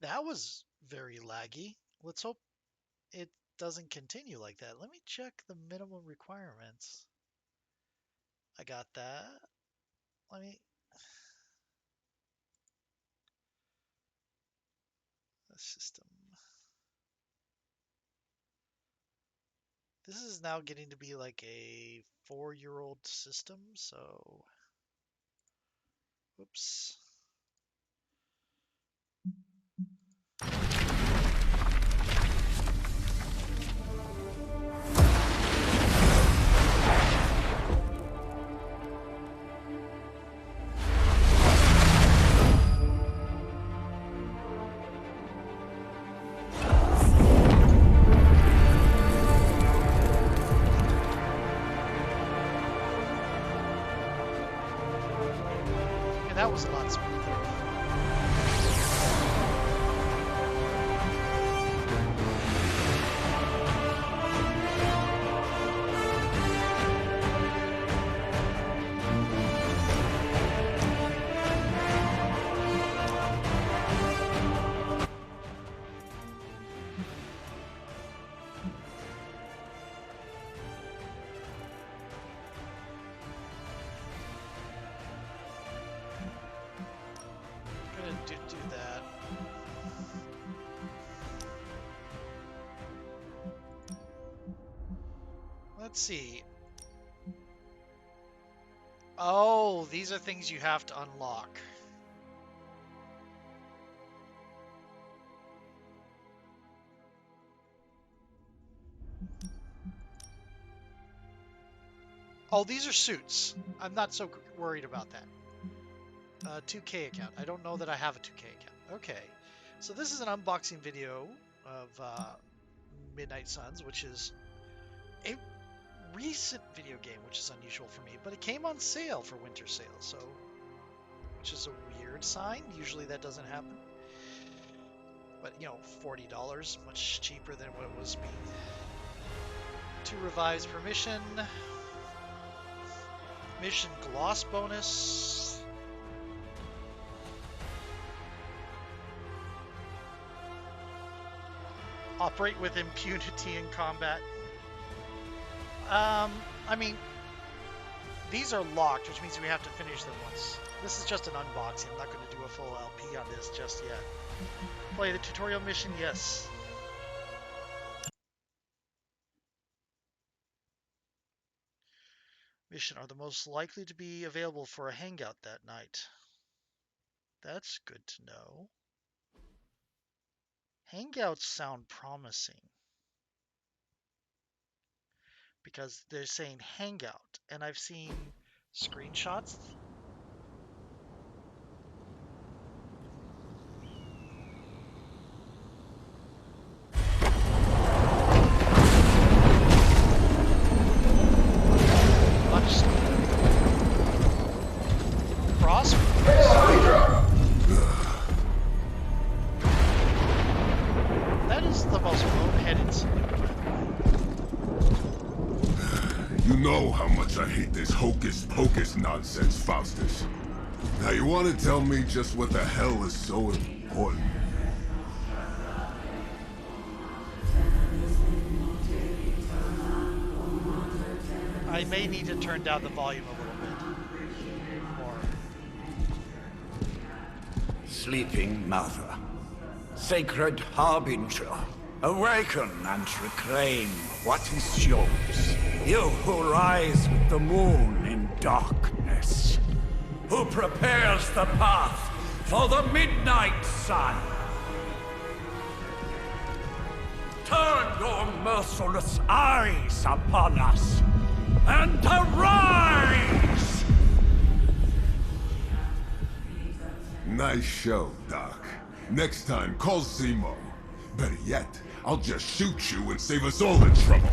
That was very laggy. Let's hope it doesn't continue like that. Let me check the minimum requirements. I got that. Let me. The system. This is now getting to be like a 4-year-old system, so. Oops. Okay, that was a lot smoother. Gonna do that. Let's see. Oh, these are things you have to unlock. Oh, these are suits. I'm not so worried about that. 2K account. I don't know that I have a 2K account. Okay. So this is an unboxing video of Midnight Suns, which is a recent video game, which is unusual for me, but it came on sale for winter sale, so which is a weird sign. Usually that doesn't happen. But you know, $40, much cheaper than what it was being. 2 revives per mission. Mission gloss bonus. Operate with impunity in combat. I mean, these are locked, which means we have to finish them once. This is just an unboxing. I'm not going to do a full LP on this just yet. Play the tutorial mission, yes. Mission are the most likely to be available for a hangout that night. That's good to know. Hangouts sound promising. Because they're saying hangout, and I've seen screenshots. That is the most boneheaded salute. You know how much I hate this hocus-pocus nonsense, Faustus. Now you want to tell me just what the hell is so important? I may need to turn down the volume a little bit more. Sleeping Mother, Sacred Harbinger, awaken and reclaim what is yours. You who rise with the moon in darkness, who prepares the path for the midnight sun. Turn your merciless eyes upon us and arise! Nice show, Doc. Next time, call Zemo. Better yet, I'll just shoot you and save us all the trouble.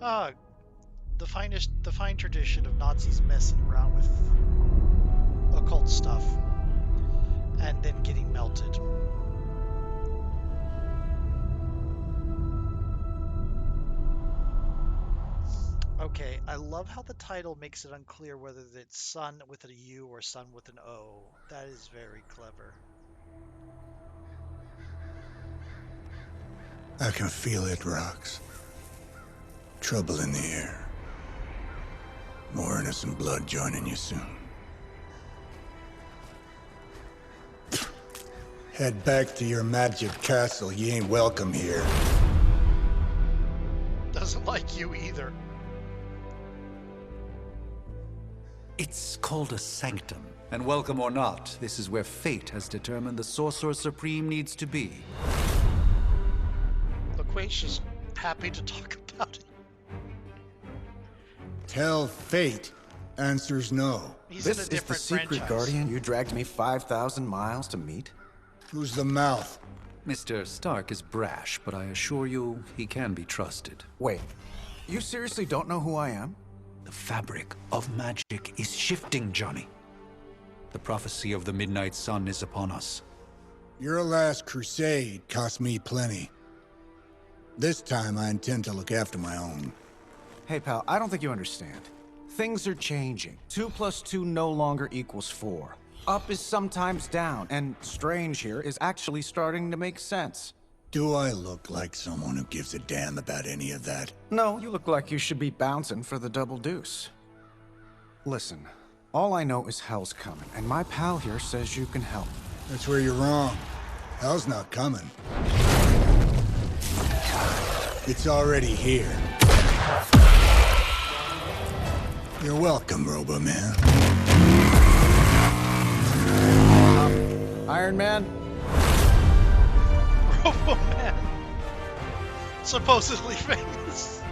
Ah, the fine tradition of Nazis messing around with occult stuff and then getting melted. Okay, I love how the title makes it unclear whether it's sun with a U or sun with an O. That is very clever. I can feel it, Rox. Trouble in the air. More innocent blood joining you soon. Head back to your magic castle. You ain't welcome here. Doesn't like you either. It's called a sanctum. And welcome or not, this is where fate has determined the Sorcerer Supreme needs to be. Loquacious happy to talk about it. Tell fate. Answers no. He's in a This is the different secret franchise. guardian you dragged me 5,000 miles to meet? Who's the mouth? Mr. Stark is brash, but I assure you, he can be trusted. Wait, you seriously don't know who I am? The fabric of magic is shifting, Johnny. The prophecy of the Midnight Sun is upon us. Your last crusade cost me plenty. This time I intend to look after my own. Hey pal, I don't think you understand. Things are changing. 2 + 2 no longer equals 4. Up is sometimes down, and strange here is actually starting to make sense. Do I look like someone who gives a damn about any of that? No, you look like you should be bouncing for the double deuce. Listen, all I know is hell's coming, and my pal here says you can help. That's where you're wrong. Hell's not coming. It's already here. You're welcome, Robo-Man. Iron Man? Robo Man. Supposedly famous.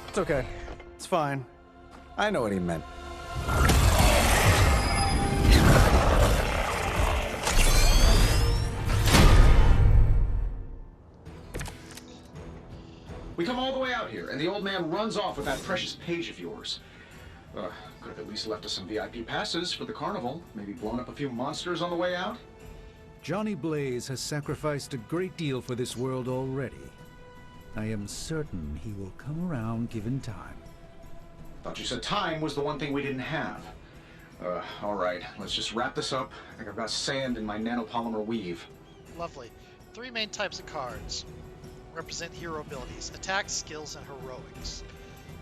It's okay. It's fine. I know what he meant. We come all the way out here, and the old man runs off with that precious page of yours. Could have at least left us some VIP passes for the carnival. Maybe blown up a few monsters on the way out. Johnny Blaze has sacrificed a great deal for this world already. I am certain he will come around given time. Thought you said time was the one thing we didn't have. All right, let's just wrap this up. I think I've got sand in my nanopolymer weave. Lovely. 3 main types of cards represent hero abilities: attack, skills, and heroics.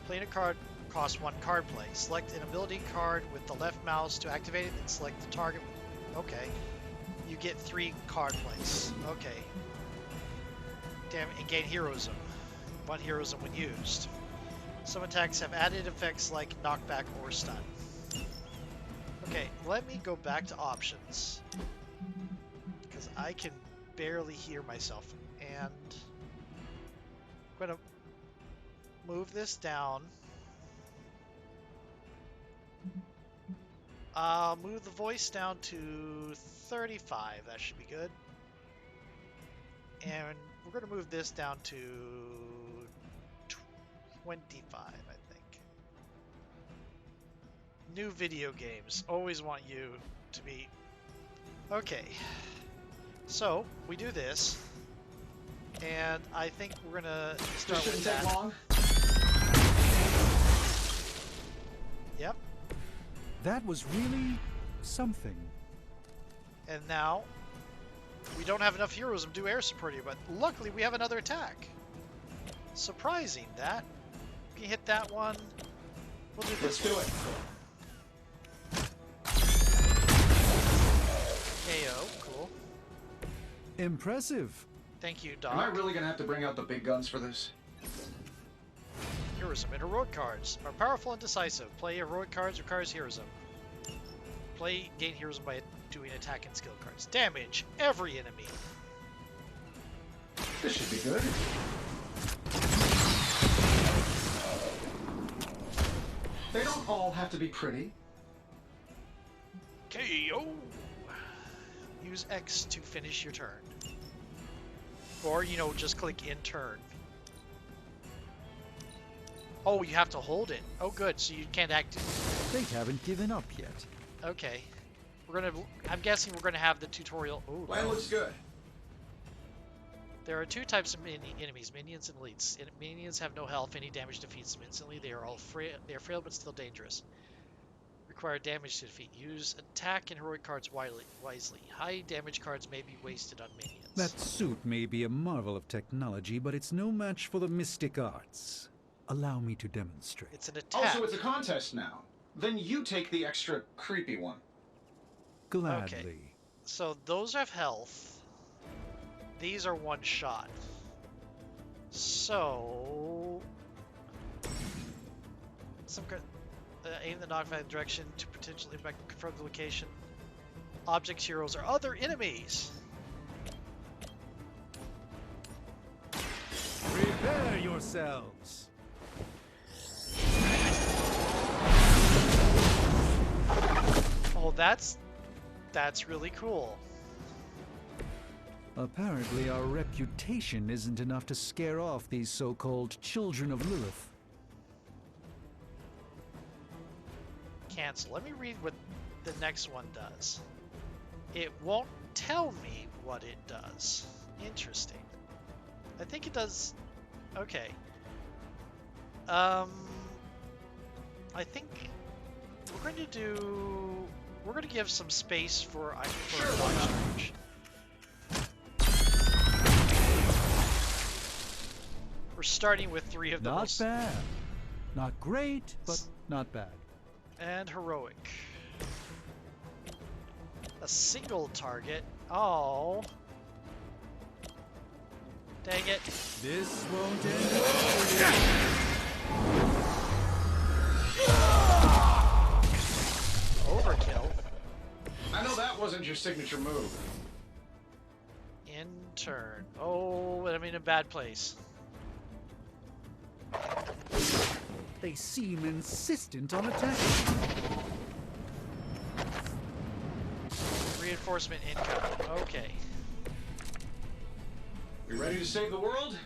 Playing a card costs 1 card play. Select an ability card with the left mouse to activate it, and select the target. Okay. You get 3 card plays. Okay. Damn, and gain heroism. 1 heroism when used. Some attacks have added effects like knockback or stun. Okay, let me go back to options, because I can barely hear myself, and I'm going to move this down. Move the voice down to 35. That should be good. And we're going to move this down to 25, I think. New video games. Always want you to be... Okay. So, we do this. And I think we're going to start with that. Take long. Yep. That was really something. And now, we don't have enough heroes to do air support here, but luckily we have another attack. Surprising that. We can hit that one. We'll do this. Let's do it. KO. Cool. Impressive. Thank you, Am I Doc. really gonna have to bring out the big guns for this? Heroism and heroic cards are powerful and decisive. Play heroic cards requires heroism. Play gain heroism by doing attack and skill cards. Damage every enemy. This should be good. They don't all have to be pretty. KO. Use X to finish your turn. Or, just click in turn. Oh, you have to hold it. Oh, good. So you can't act. They haven't given up yet. Okay. I'm guessing we're gonna have the tutorial. Oh, Plan looks good. there are two types of enemies: minions and elites. Minions have no health. Any damage defeats them instantly. They are all frail. They are frail but still dangerous. Require damage to defeat. Use attack and heroic cards wisely. High damage cards may be wasted on minions. That suit may be a marvel of technology, but it's no match for the mystic arts. Allow me to demonstrate. It's an attack. Oh, so it's a contest now. Then you take the extra creepy one. Gladly. Okay. So those have health. These are one shot. So some aim the knockback direction to potentially confirm the location. Objects, heroes, or other enemies. Prepare yourselves. Oh, that's really cool. Apparently, our reputation isn't enough to scare off these so-called children of Lilith. Cancel. Let me read what the next one does. It won't tell me what it does. Interesting. I think it does. Okay. I think we're going to give some space for Doctor Strange. We're starting with 3 of the Not most... bad. Not great, but not bad. And heroic. A single target. Oh. Dang it. This won't end well. Overkill. I know that wasn't your signature move. In turn. Oh, I'm in a bad place. They seem insistent on attacking. Reinforcement incoming. Okay. We ready to save the world?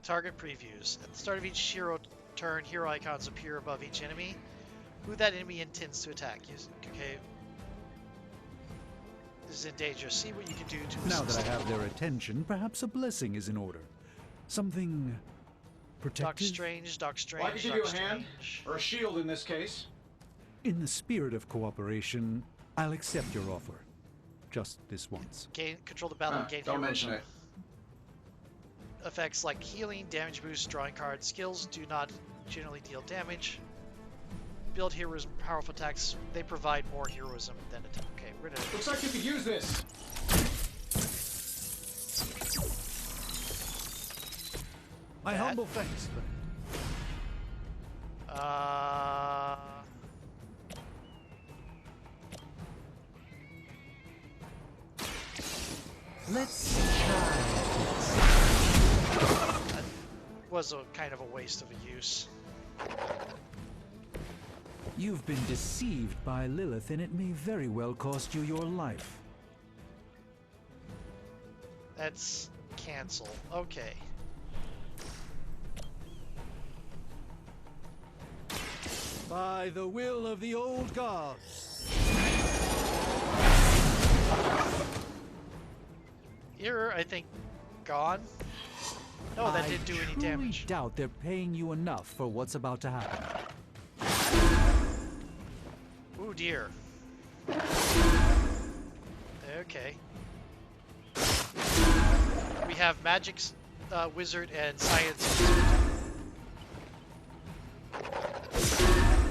Target previews. At the start of each hero turn, hero icons appear above each enemy. Who that enemy intends to attack. Okay. This is in danger. See what you can do to Now that assist. I have their attention, perhaps a blessing is in order. Something protective. Doc Strange. Well, I could give you a hand, or a shield in this case. In the spirit of cooperation, I'll accept your offer. Just this once. Control the battle and gain Don't heroism. mention it. Effects like healing, damage boost, drawing cards. Skills do not generally deal damage. Build heroism, powerful attacks. They provide more heroism than attack. Okay, we're gonna... Looks like you could use this. My humble thanks. Let's try. That was a kind of a waste of a use. You've been deceived by Lilith, and it may very well cost you your life. That's cancel. Okay. By the will of the old gods. You're, I think, gone. No, that didn't do any damage. I doubt they're paying you enough for what's about to happen. Ooh, dear. Okay. We have magic wizard and science wizard.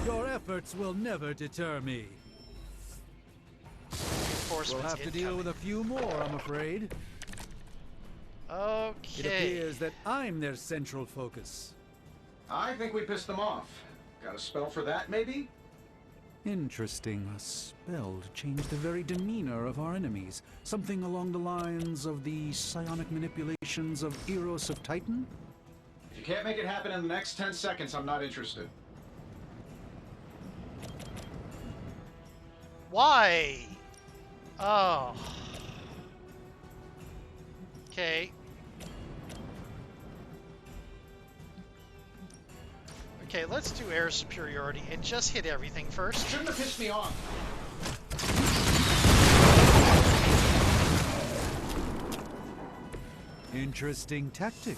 Your efforts will never deter me. We'll have to deal with a few more, I'm afraid. Okay. It appears that I'm their central focus. I think we pissed them off. Got a spell for that, maybe? Interesting. A spell to change the very demeanor of our enemies. Something along the lines of the psionic manipulations of Eros of Titan? If you can't make it happen in the next 10 seconds, I'm not interested. Why? Oh. Okay. Okay, let's do air superiority and just hit everything first. Shouldn't have pissed me off. Interesting tactic.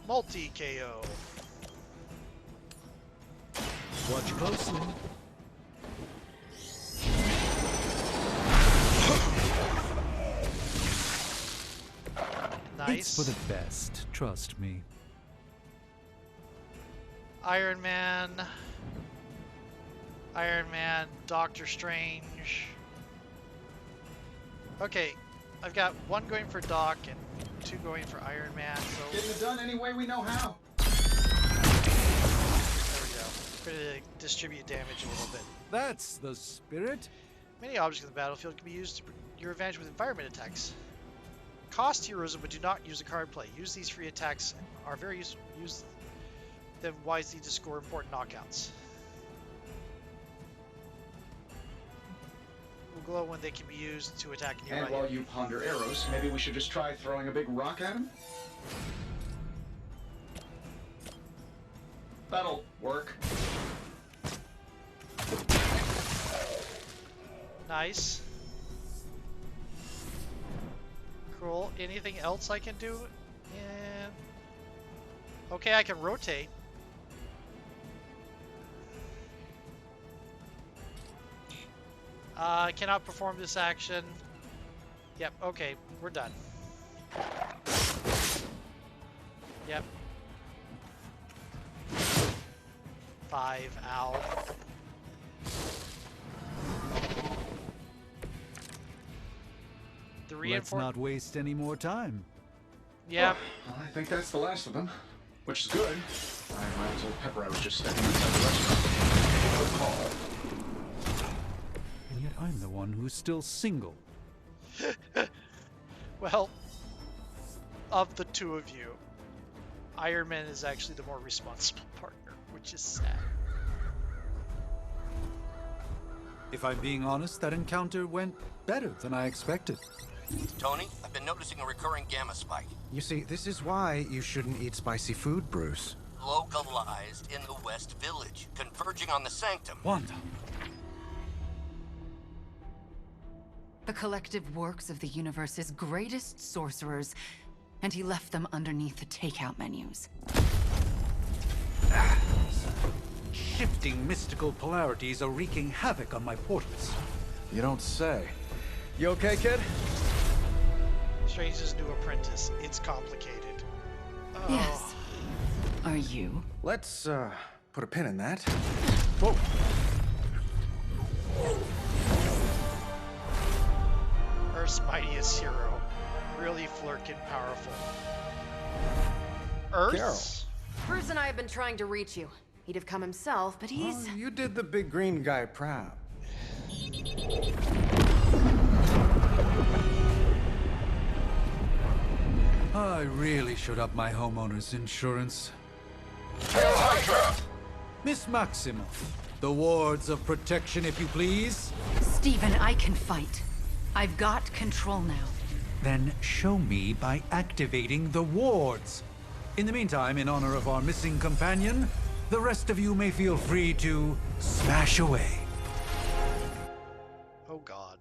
Multi-KO. Watch closely. Nice. It's for the best, trust me. Iron Man, Doctor Strange. Okay, I've got one going for Doc and two going for Iron Man, so Getting it done any way we know how. there we go. Ready to distribute damage a little bit. That's the spirit. Many objects in the battlefield can be used to your advantage with environment attacks. Cost heroism, but do not use a card play. Use these free attacks are very useful. Use them wisely to score important knockouts. Will glow when they can be used to attack nearby. And while you ponder arrows, maybe we should just try throwing a big rock at him? That'll work. Nice. Cool. Anything else I can do? Yeah. Okay, I can rotate. I cannot perform this action. Yep, okay, we're done. Yep. 5, ow. The Let's not waste any more time. Yep. Well, I think that's the last of them, which is good. I might as well pepper I was just stepping inside the restaurant. Good call. And yet I'm the one who's still single. Well, of the two of you, Iron Man is actually the more responsible partner, which is sad. If I'm being honest, that encounter went better than I expected. Tony, I've been noticing a recurring gamma spike. You see, this is why you shouldn't eat spicy food, Bruce. Localized in the West Village, converging on the Sanctum. Wanda. The collective works of the universe's greatest sorcerers, and he left them underneath the takeout menus. Shifting mystical polarities are wreaking havoc on my portals. You don't say. You okay, kid? Strange's new apprentice. It's complicated. Oh. Yes. Are you? Let's, put a pin in that. Whoa. Earth's mightiest hero. Really flirkin' powerful. Earth's? Bruce and I have been trying to reach you. He'd have come himself, but he's... Oh, you did the big green guy proud. I really should up my homeowner's insurance. Hail Hydra! Miss Maximoff, the wards of protection, if you please. Stephen, I can fight. I've got control now. Then show me by activating the wards. In the meantime, in honor of our missing companion, the rest of you may feel free to smash away. Oh god.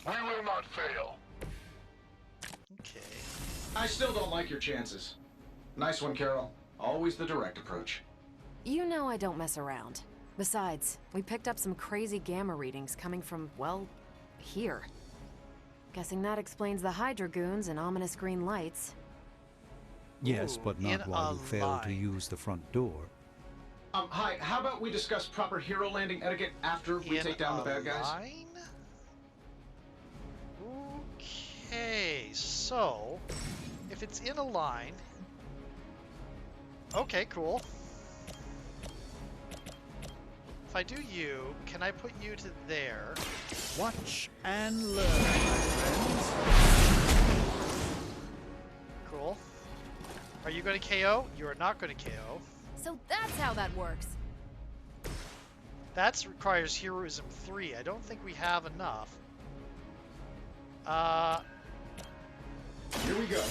We will not fail. Okay. I still don't like your chances. Nice one, Carol. Always the direct approach. You know I don't mess around. Besides, we picked up some crazy gamma readings coming from, well, here. Guessing that explains the Hydra goons and ominous green lights. Yes, Ooh, but in not while a you fail to line. use the front door. Hi, how about we discuss proper hero landing etiquette after we take down the bad guys? Line? Okay, so if it's in a line, okay, cool. If I do you, can I put you to there? Watch and learn, my friends. Cool. Are you going to KO? You are not going to KO. So that's how that works. That requires Heroism 3. I don't think we have enough. Here we go.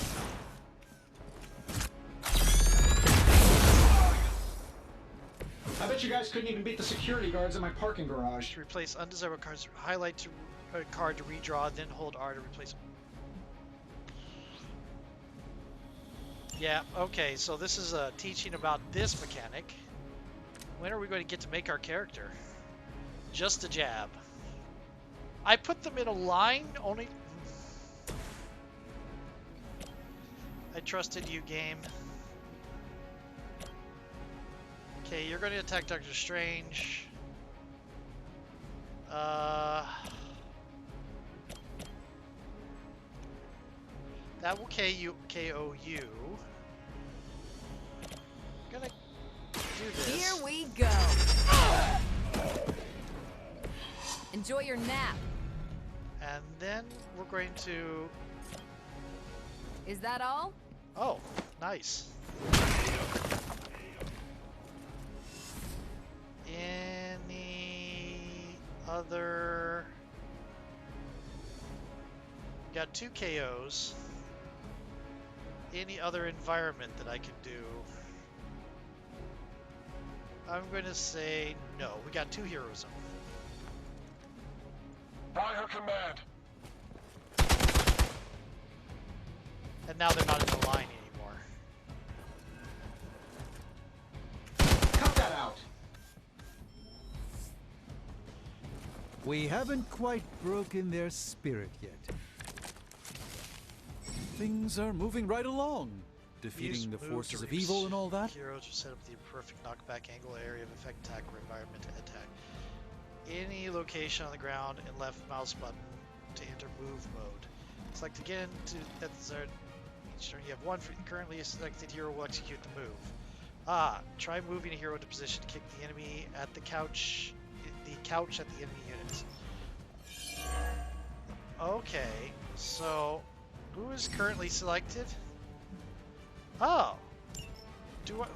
I bet you guys couldn't even beat the security guards in my parking garage. To replace undesirable cards, highlight to a card to redraw, then hold R to replace them. Yeah, okay, so this is teaching about this mechanic. When are we going to get to make our character? Just a jab. I put them in a line only... I trusted you, game. Okay, you're going to attack Doctor Strange. That will KO you. I'm gonna do this. Here we go. Enjoy your nap. And then we're going to... Is that all? Oh, nice. Any other... Got 2 KOs. Any other environment that I can do? I'm going to say no. We got 2 heroes. By her command. And now they're not in the line anymore. Cut that out. We haven't quite broken their spirit yet. Things are moving right along. Defeating the forces of evil and all that. Heroes will set up the perfect knockback angle, area of effect, attack, or environment to attack. Any location on the ground and left mouse button to enter move mode. Select again to that's our each turn. You have 1 for currently selected hero will execute the move. Try moving a hero into position to kick the enemy at the couch at the enemy units. Okay, so who is currently selected? Oh,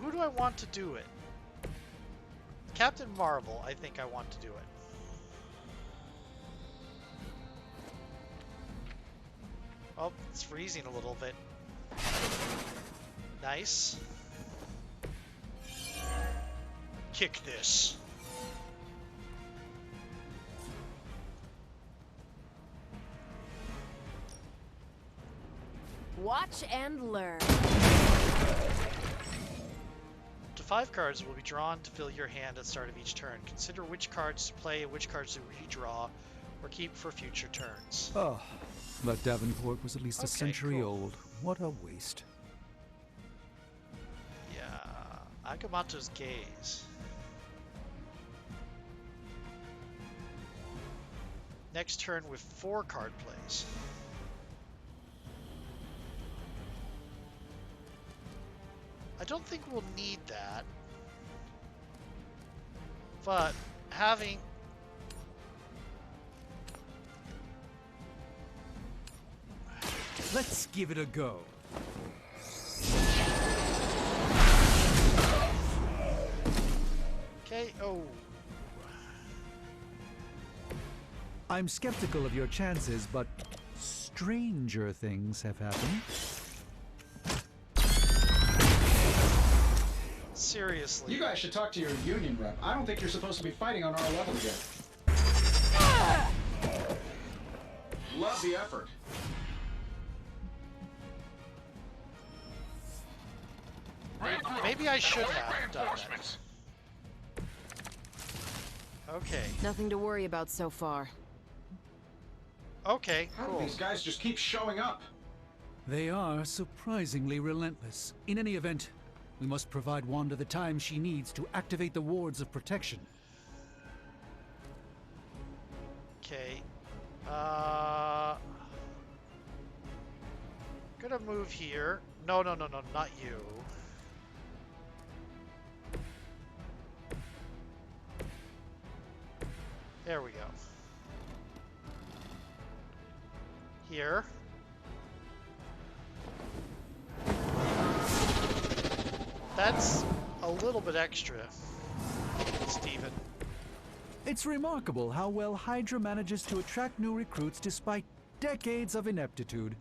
who do I want to do it? Captain Marvel, I think I want to do it. Oh, it's freezing a little bit. Nice. Kick this. Watch and learn. 5 cards will be drawn to fill your hand at the start of each turn. Consider which cards to play and which cards to redraw or keep for future turns. Oh, that Davenport was at least a century cool. old. What a waste. Yeah, Agamotto's Gaze. Next turn with 4 card plays. I don't think we'll need that, but having Let's give it a go. Okay, oh. I'm skeptical of your chances, but stranger things have happened. Seriously. You guys should talk to your union rep. I don't think you're supposed to be fighting on our level yet. Love the effort. Maybe I should have done that. Okay. Nothing to worry about so far. Okay, How do cool. these guys just keep showing up? They are surprisingly relentless. In any event, we must provide Wanda the time she needs to activate the wards of protection. Okay. Gonna move here. No, not you. There we go. Here. That's a little bit extra, Steven. It's remarkable how well Hydra manages to attract new recruits despite decades of ineptitude.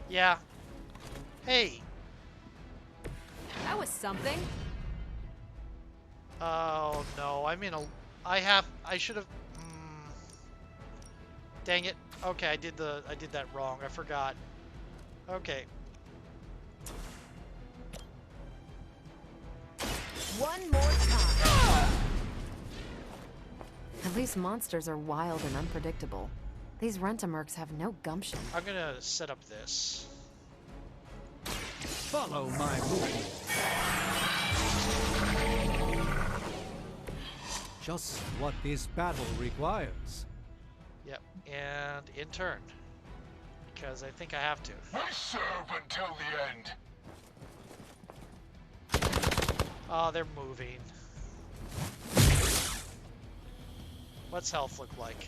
Yeah. Hey. That was something. Oh no, I'm in a. I should have. Dang it. Okay, I did that wrong. I forgot. Okay. One more time. At least monsters are wild and unpredictable. These Rentamercs have no gumption. I'm gonna set up this. Follow my movement. Just what this battle requires. Yep, and in turn. Because I think I have to. I serve until the end. Oh, they're moving. What's health look like?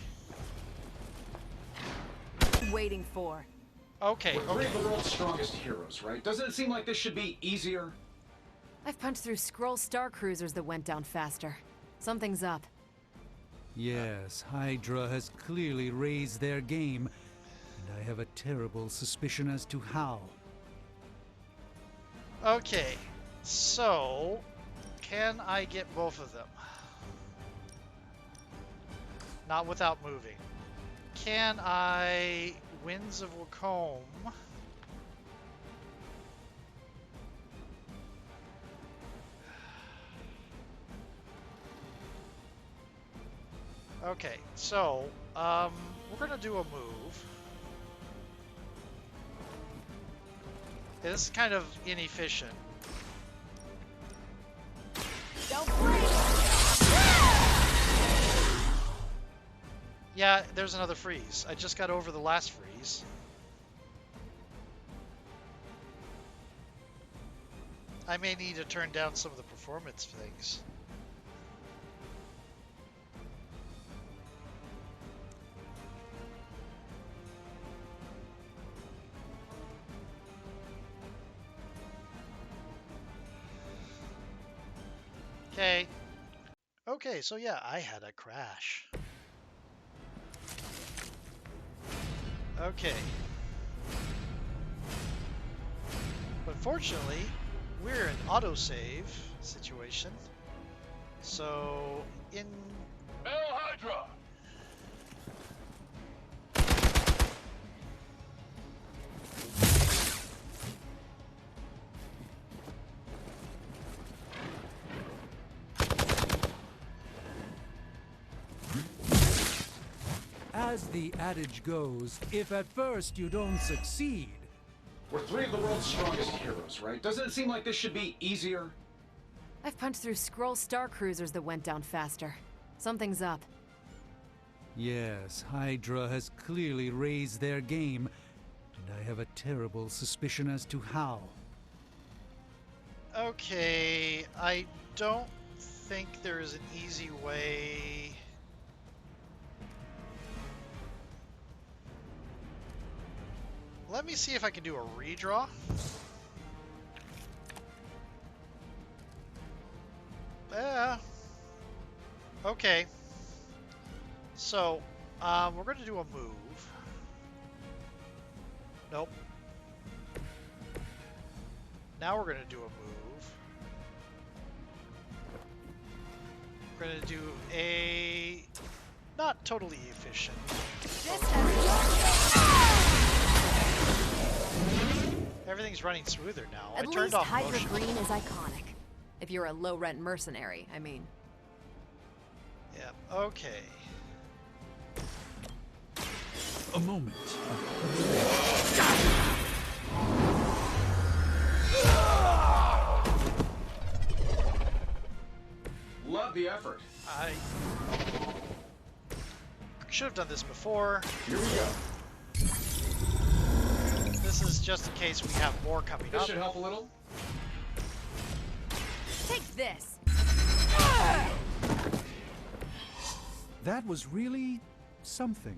Waiting for. Okay, We're three of the world's strongest heroes, right? Doesn't it seem like this should be easier? I've punched through Skrull star cruisers that went down faster. Something's up. Yes, Hydra has clearly raised their game, and I have a terrible suspicion as to how. Okay, so can I get both of them? Not without moving. Can I Winds of Wacombe? Okay, so we're gonna do a move. This is kind of inefficient. Don't blink! Yeah, there's another freeze. I just got over the last freeze. I may need to turn down some of the performance things. Okay. Okay, so yeah, I had a crash. Okay. But fortunately, we're in autosave situation. So, in... El Hydra! As the adage goes, if at first you don't succeed... We're three of the world's strongest heroes, right? Doesn't it seem like this should be easier? I've punched through Skrull star cruisers that went down faster. Something's up. Yes, Hydra has clearly raised their game, and I have a terrible suspicion as to how. Okay, I don't think there is an easy way... Let me see if I can do a redraw. Yeah. Okay. So, we're going to do a move. Nope. Now we're going to do a move. We're going to do a... not totally efficient. This has Everything's running smoother now. At I turned least off Hydra motion. Green is iconic. If you're a low-rent mercenary, I mean. Yep, okay. A moment. Love the effort. I should have done this before. Here we go. This is just in case we have more coming This up. should help a little. Take this! That was really something.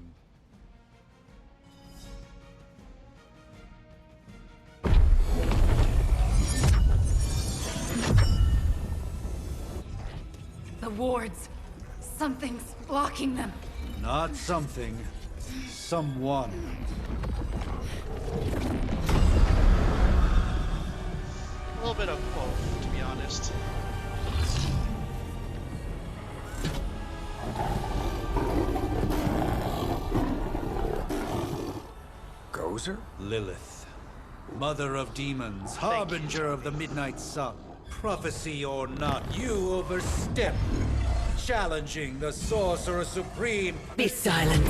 The wards. Something's blocking them. Not something. Someone. little bit of both, to be honest. Gozer? Lilith, mother of demons, harbinger of the midnight sun. Prophecy or not, you overstep, challenging the Sorcerer Supreme. Be silent.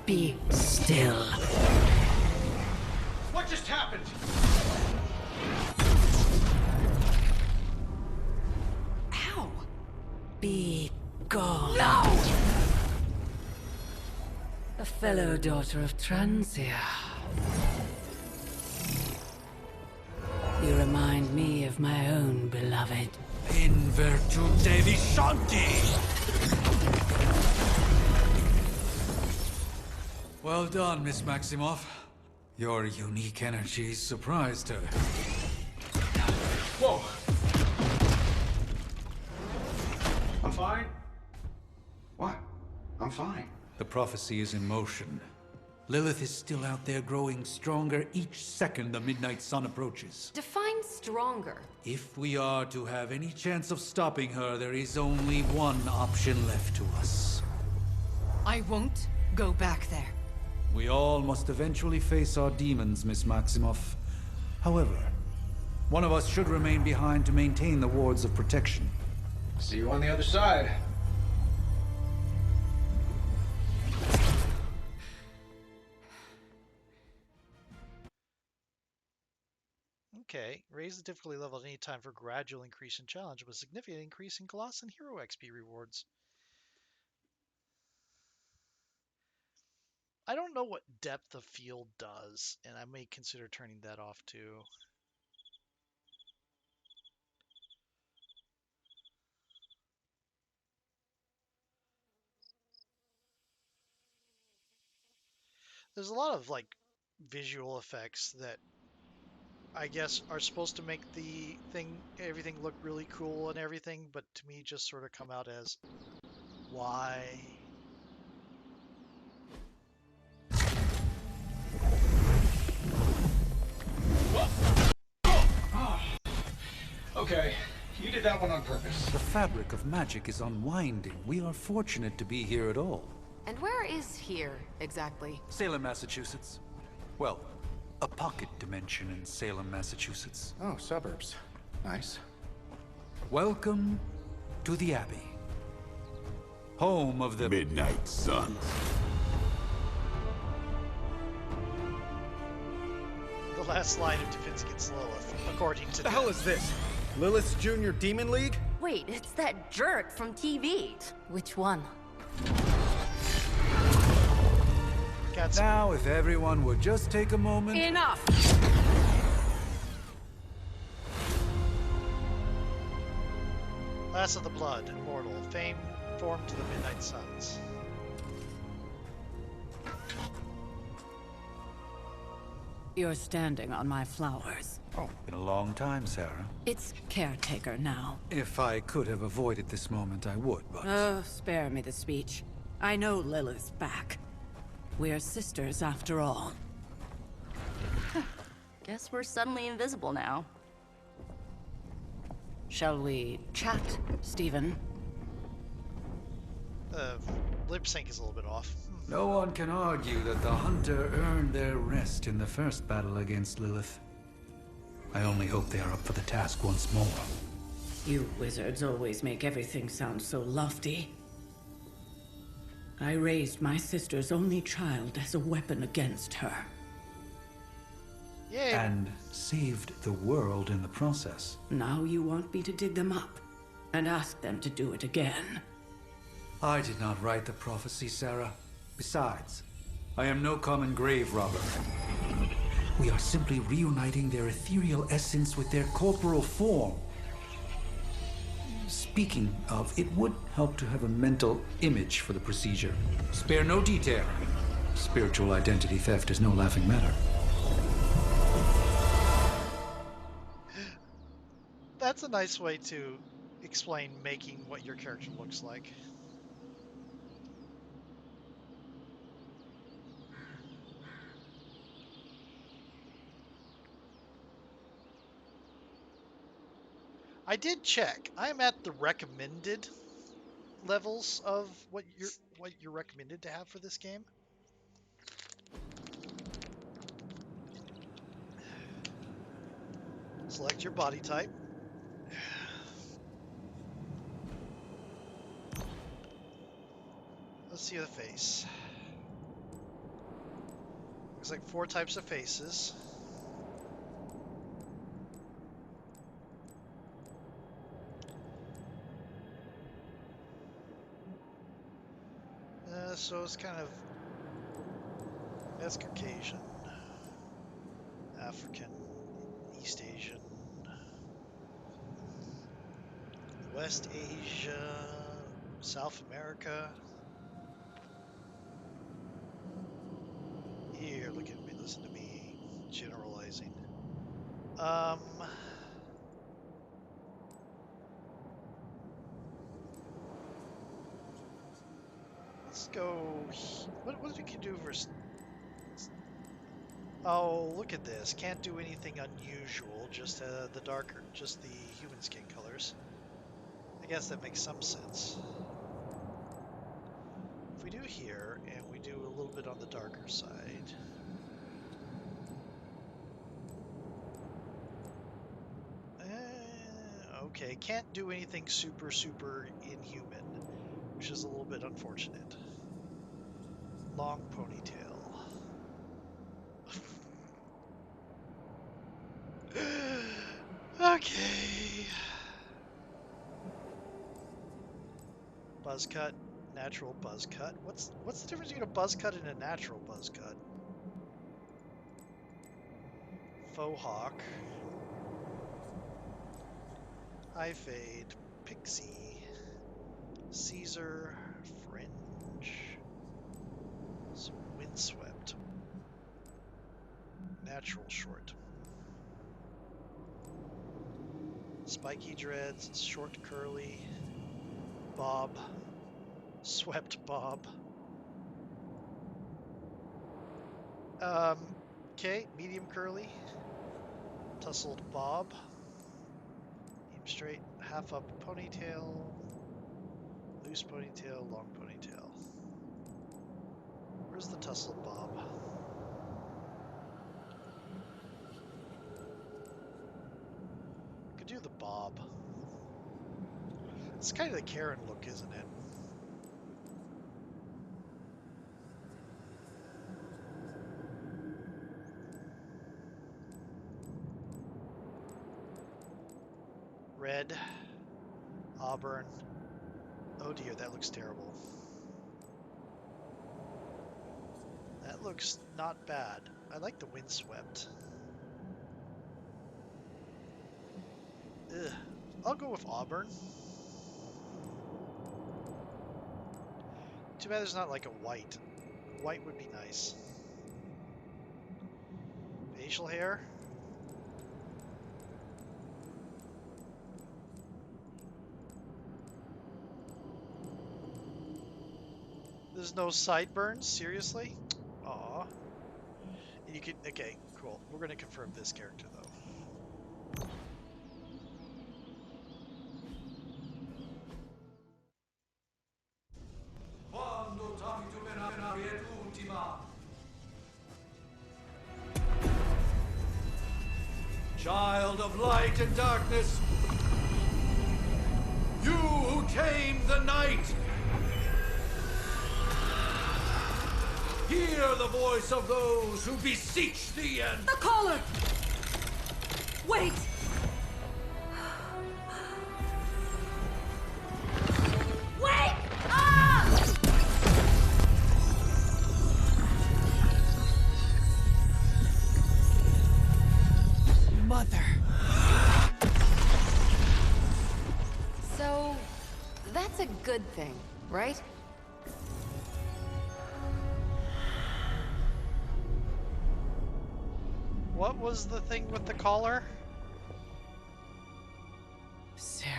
Be still. What just happened? Ow! Be gone. No! A fellow daughter of Transia. You remind me of my own beloved. In virtute vishanti! Well done, Miss Maximoff. Your unique energies surprised her. Whoa! I'm fine. What? I'm fine. The prophecy is in motion. Lilith is still out there growing stronger each second the midnight sun approaches. Define stronger. If we are to have any chance of stopping her, there is only one option left to us. I won't go back there. We all must eventually face our demons, Miss Maximoff. However, one of us should remain behind to maintain the wards of protection. See you on the other side. Okay, raise the difficulty level at any time for gradual increase in challenge, but significant increase in Colossus and Hero XP rewards. I don't know what depth of field does, and I may consider turning that off too. There's a lot of like visual effects that I guess are supposed to make the everything look really cool and everything, but to me just sort of come out as why? Okay, you did that one on purpose. The fabric of magic is unwinding. We are fortunate to be here at all. And where is here, exactly? Salem, Massachusetts. Well, a pocket dimension in Salem, Massachusetts. Oh, suburbs. Nice. Welcome to the Abbey. Home of the Midnight Sun. The last line of defense against Lilith, according to The hell is this? Lilith's Junior Demon League? Wait, it's that jerk from TV. Which one? Now, if everyone would just take a moment... Enough! Last of the Blood, immortal, fame formed to the Midnight Suns. You're standing on my flowers. Oh, been a long time, Sarah. It's caretaker now. If I could have avoided this moment, I would, but... Oh, spare me the speech. I know Lilith's back. We're sisters after all. Guess we're suddenly invisible now. Shall we chat, Stephen? Lip sync is a little bit off. No one can argue that the Hunter earned their rest in the first battle against Lilith. I only hope they are up for the task once more. You wizards always make everything sound so lofty. I raised my sister's only child as a weapon against her. Yay. And saved the world in the process. Now you want me to dig them up and ask them to do it again. I did not write the prophecy, Sarah. Besides, I am no common grave robber. We are simply reuniting their ethereal essence with their corporal form. Speaking of, it would help to have a mental image for the procedure. Spare no detail. Spiritual identity theft is no laughing matter. That's a nice way to explain making what your character looks like. I did check. I'm at the recommended levels of what you're recommended to have for this game. Select your body type. Let's see the face. Looks like 4 types of faces. So it's kind of, that's Caucasian, African, East Asian, West Asia, South America. Here, look at me, listen to me, generalizing. Let's go. What we can do for? Oh, look at this. Can't do anything unusual. Just the darker, just the human skin colors. I guess that makes some sense. If we do here, and we do a little bit on the darker side. Okay, can't do anything super inhuman, which is a little bit unfortunate. Long ponytail. Okay. Buzz cut, natural buzz cut. What's the difference between a buzz cut and a natural buzz cut? Faux hawk. High fade, pixie, Caesar, fringe, windswept, natural short, spiky dreads, short curly, bob, swept bob. Okay, medium curly, tussled bob. Straight, half up ponytail, loose ponytail, long ponytail. Where's the tussled bob? Could do the bob. It's kind of the Karen look, isn't it? Red, auburn. Oh dear, that looks terrible. That looks not bad. I like the windswept. Ugh. I'll go with auburn. Too bad there's not like a white. White would be nice. Facial hair. There's no sideburns? Seriously? Aw. You can, okay, cool. We're gonna confirm this character though. Child of light and darkness, you who tame the night, hear the voice of those who beseech thee and... The collar! Wait! Wait! Ah! Mother. So, that's a good thing, right? What was the thing with the collar? Sarah.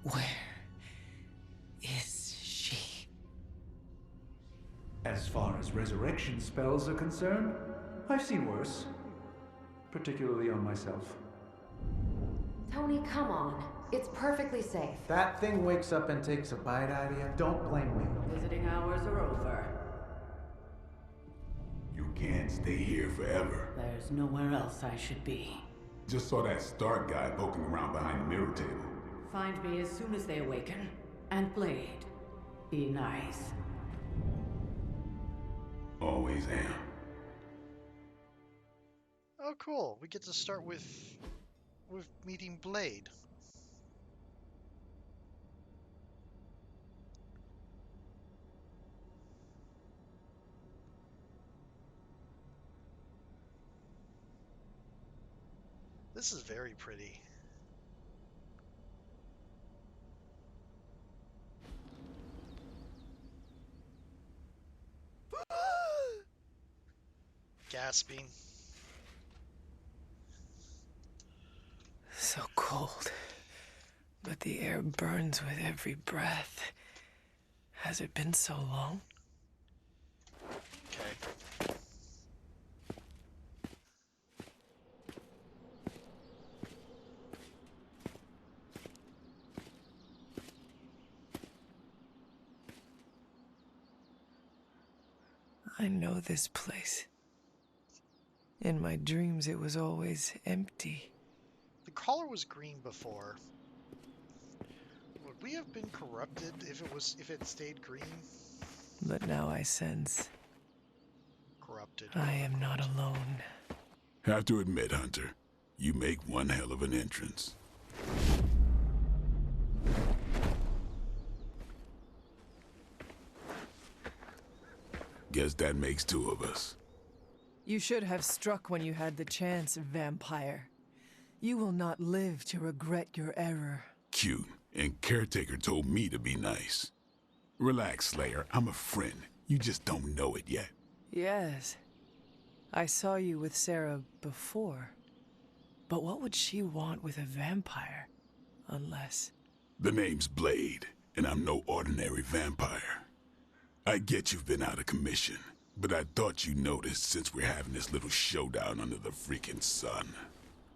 Where is she? As far as resurrection spells are concerned, I've seen worse. Particularly on myself. Tony, come on. It's perfectly safe. That thing wakes up and takes a bite out of you. Don't blame me. Visiting hours are over. You can't stay here forever. There's nowhere else I should be. Just saw that Stark guy poking around behind the mirror table. Find me as soon as they awaken. And Blade, be nice. Always am. Oh, cool. We get to start with meeting Blade. This is very pretty. Gasping. So cold, but the air burns with every breath. Has it been so long? Okay. I know this place. In my dreams, it was always empty. The collar was green before. Would we have been corrupted if it stayed green? But now I sense Corrupted. I am not alone. Have to admit, Hunter, you make one hell of an entrance. Guess that makes two of us. You should have struck when you had the chance, vampire. You will not live to regret your error. Cute, and Caretaker told me to be nice. Relax, Slayer, I'm a friend. You just don't know it yet. Yes. I saw you with Sarah before. But what would she want with a vampire? Unless... The name's Blade, and I'm no ordinary vampire. I get you've been out of commission, but I thought you noticed since we're having this little showdown under the freaking sun.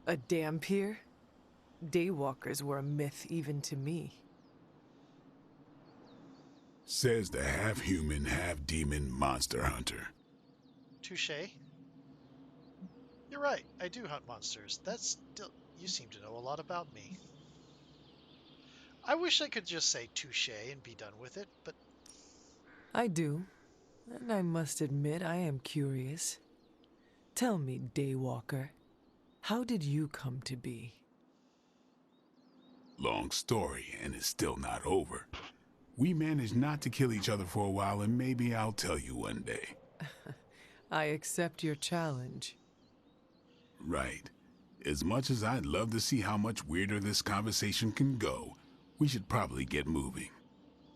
A dampier? Daywalkers were a myth even to me. Says the half-human, half-demon monster hunter. Touché. You're right, I do hunt monsters. That's still... You seem to know a lot about me. I wish I could just say touché and be done with it, but... I do. And I must admit, I am curious. Tell me, Daywalker, how did you come to be? Long story, and it's still not over. We managed not to kill each other for a while, and maybe I'll tell you one day. I accept your challenge. Right. As much as I'd love to see how much weirder this conversation can go, we should probably get moving.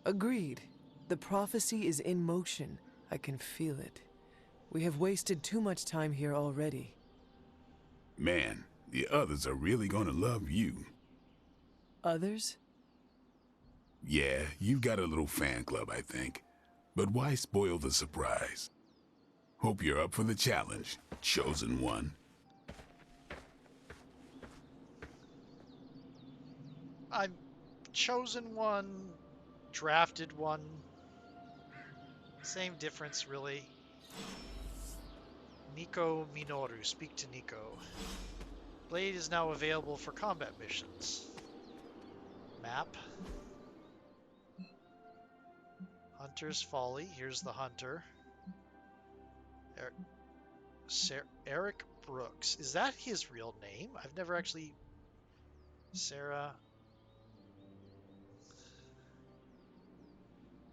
Agreed. The prophecy is in motion. I can feel it. We have wasted too much time here already. Man, the others are really gonna love you. Others? Yeah, you've got a little fan club, I think. But why spoil the surprise? Hope you're up for the challenge, chosen one. I'm chosen one, drafted one. Same difference, really. Nico Minoru, speak to Nico. Blade is now available for combat missions. Map. Hunter's Folly, here's the hunter. Eric Brooks, is that his real name? I've never actually... Sarah...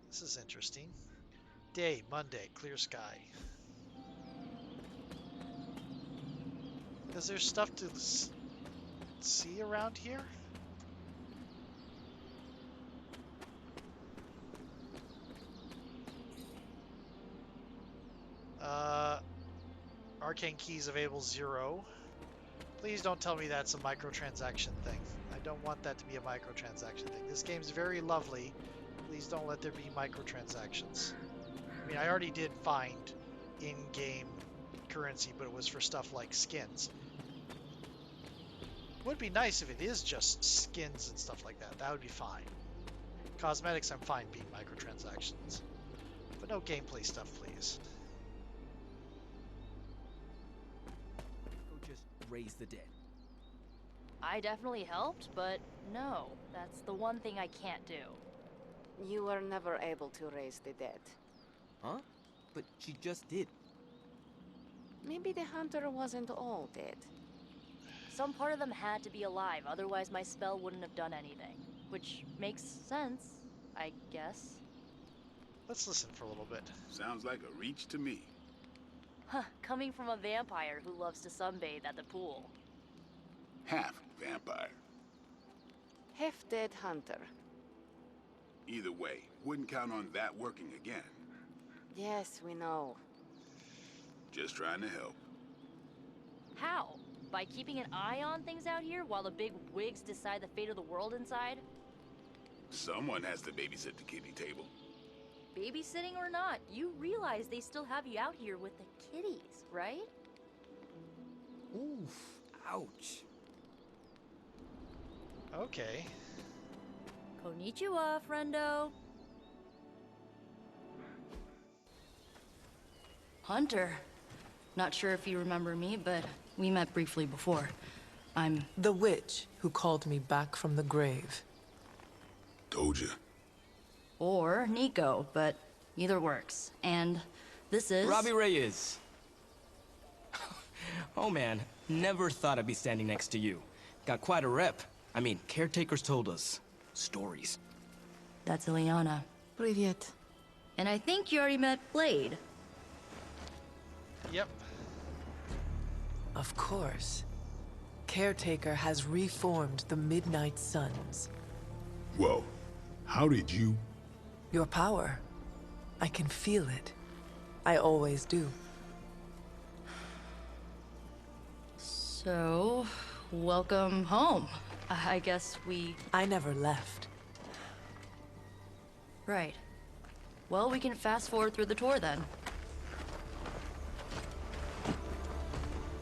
This is interesting. Day, Monday, clear sky. Is there stuff to see around here? Arcane keys available 0. Please don't tell me that's a microtransaction thing. I don't want that to be a microtransaction thing. This game's very lovely. Please don't let there be microtransactions. I mean, I already did find in-game currency, but it was for stuff like skins. would be nice if it is just skins and stuff like that. That would be fine. Cosmetics, I'm fine being microtransactions. But no gameplay stuff, please. Go just raise the dead. I definitely helped, but no, that's the one thing I can't do. You were never able to raise the dead. Huh? But she just did. Maybe the hunter wasn't all dead. Some part of them had to be alive, otherwise my spell wouldn't have done anything. Which makes sense, I guess. Let's listen for a little bit. Sounds like a reach to me. Huh, coming from a vampire who loves to sunbathe at the pool. Half vampire. Half-dead hunter. Either way, wouldn't count on that working again. Yes, we know. Just trying to help. How? By keeping an eye on things out here while the big wigs decide the fate of the world inside? Someone has to babysit the kiddie table. Babysitting or not, you realize they still have you out here with the kitties, right? Oof. Ouch. Okay. Konnichiwa, friendo. Hunter. Not sure if you remember me, but we met briefly before. I'm... The witch who called me back from the grave. Told ya. Or Nico, but either works. And this is... Robbie Reyes. Oh man, never thought I'd be standing next to you. Got quite a rep. I mean, caretakers told us stories. That's Ileana. Привет. And I think you already met Blade. Yep. Of course. Caretaker has reformed the Midnight Suns. Whoa. How did you... Your power. I can feel it. I always do. So, welcome home. I guess I never left. Right. Well, we can fast forward through the tour then.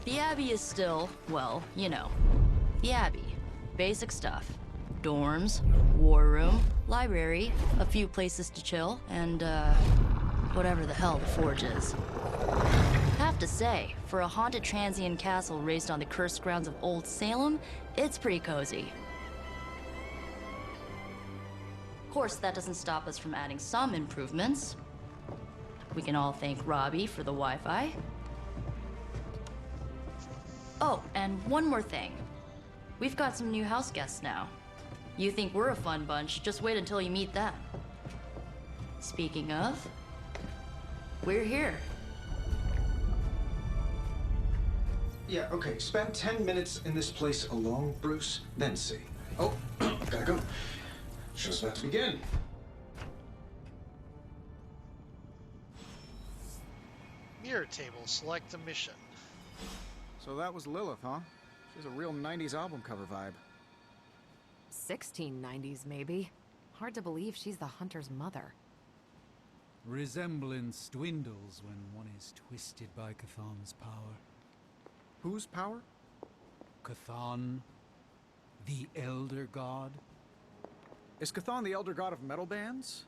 The Abbey is still, well, you know. The Abbey. Basic stuff. Dorms, war room, library, a few places to chill, and, whatever the hell the Forge is. Have to say, for a haunted transient castle raised on the cursed grounds of Old Salem, it's pretty cozy. Of course, that doesn't stop us from adding some improvements. We can all thank Robbie for the Wi-Fi. Oh, and one more thing. We've got some new house guests now. You think we're a fun bunch, just wait until you meet them. Speaking of, we're here. Yeah, okay. Spend 10 minutes in this place alone, Bruce, then see. Oh, gotta go. Show's about to begin. Mirror table, select a mission. So that was Lilith, huh? She's a real 90s album cover vibe. 1690s, maybe. Hard to believe she's the hunter's mother. Resemblance dwindles when one is twisted by Cthulhu's power. Whose power? Cthulhu, the Elder God. Is Cthulhu the elder god of metal bands?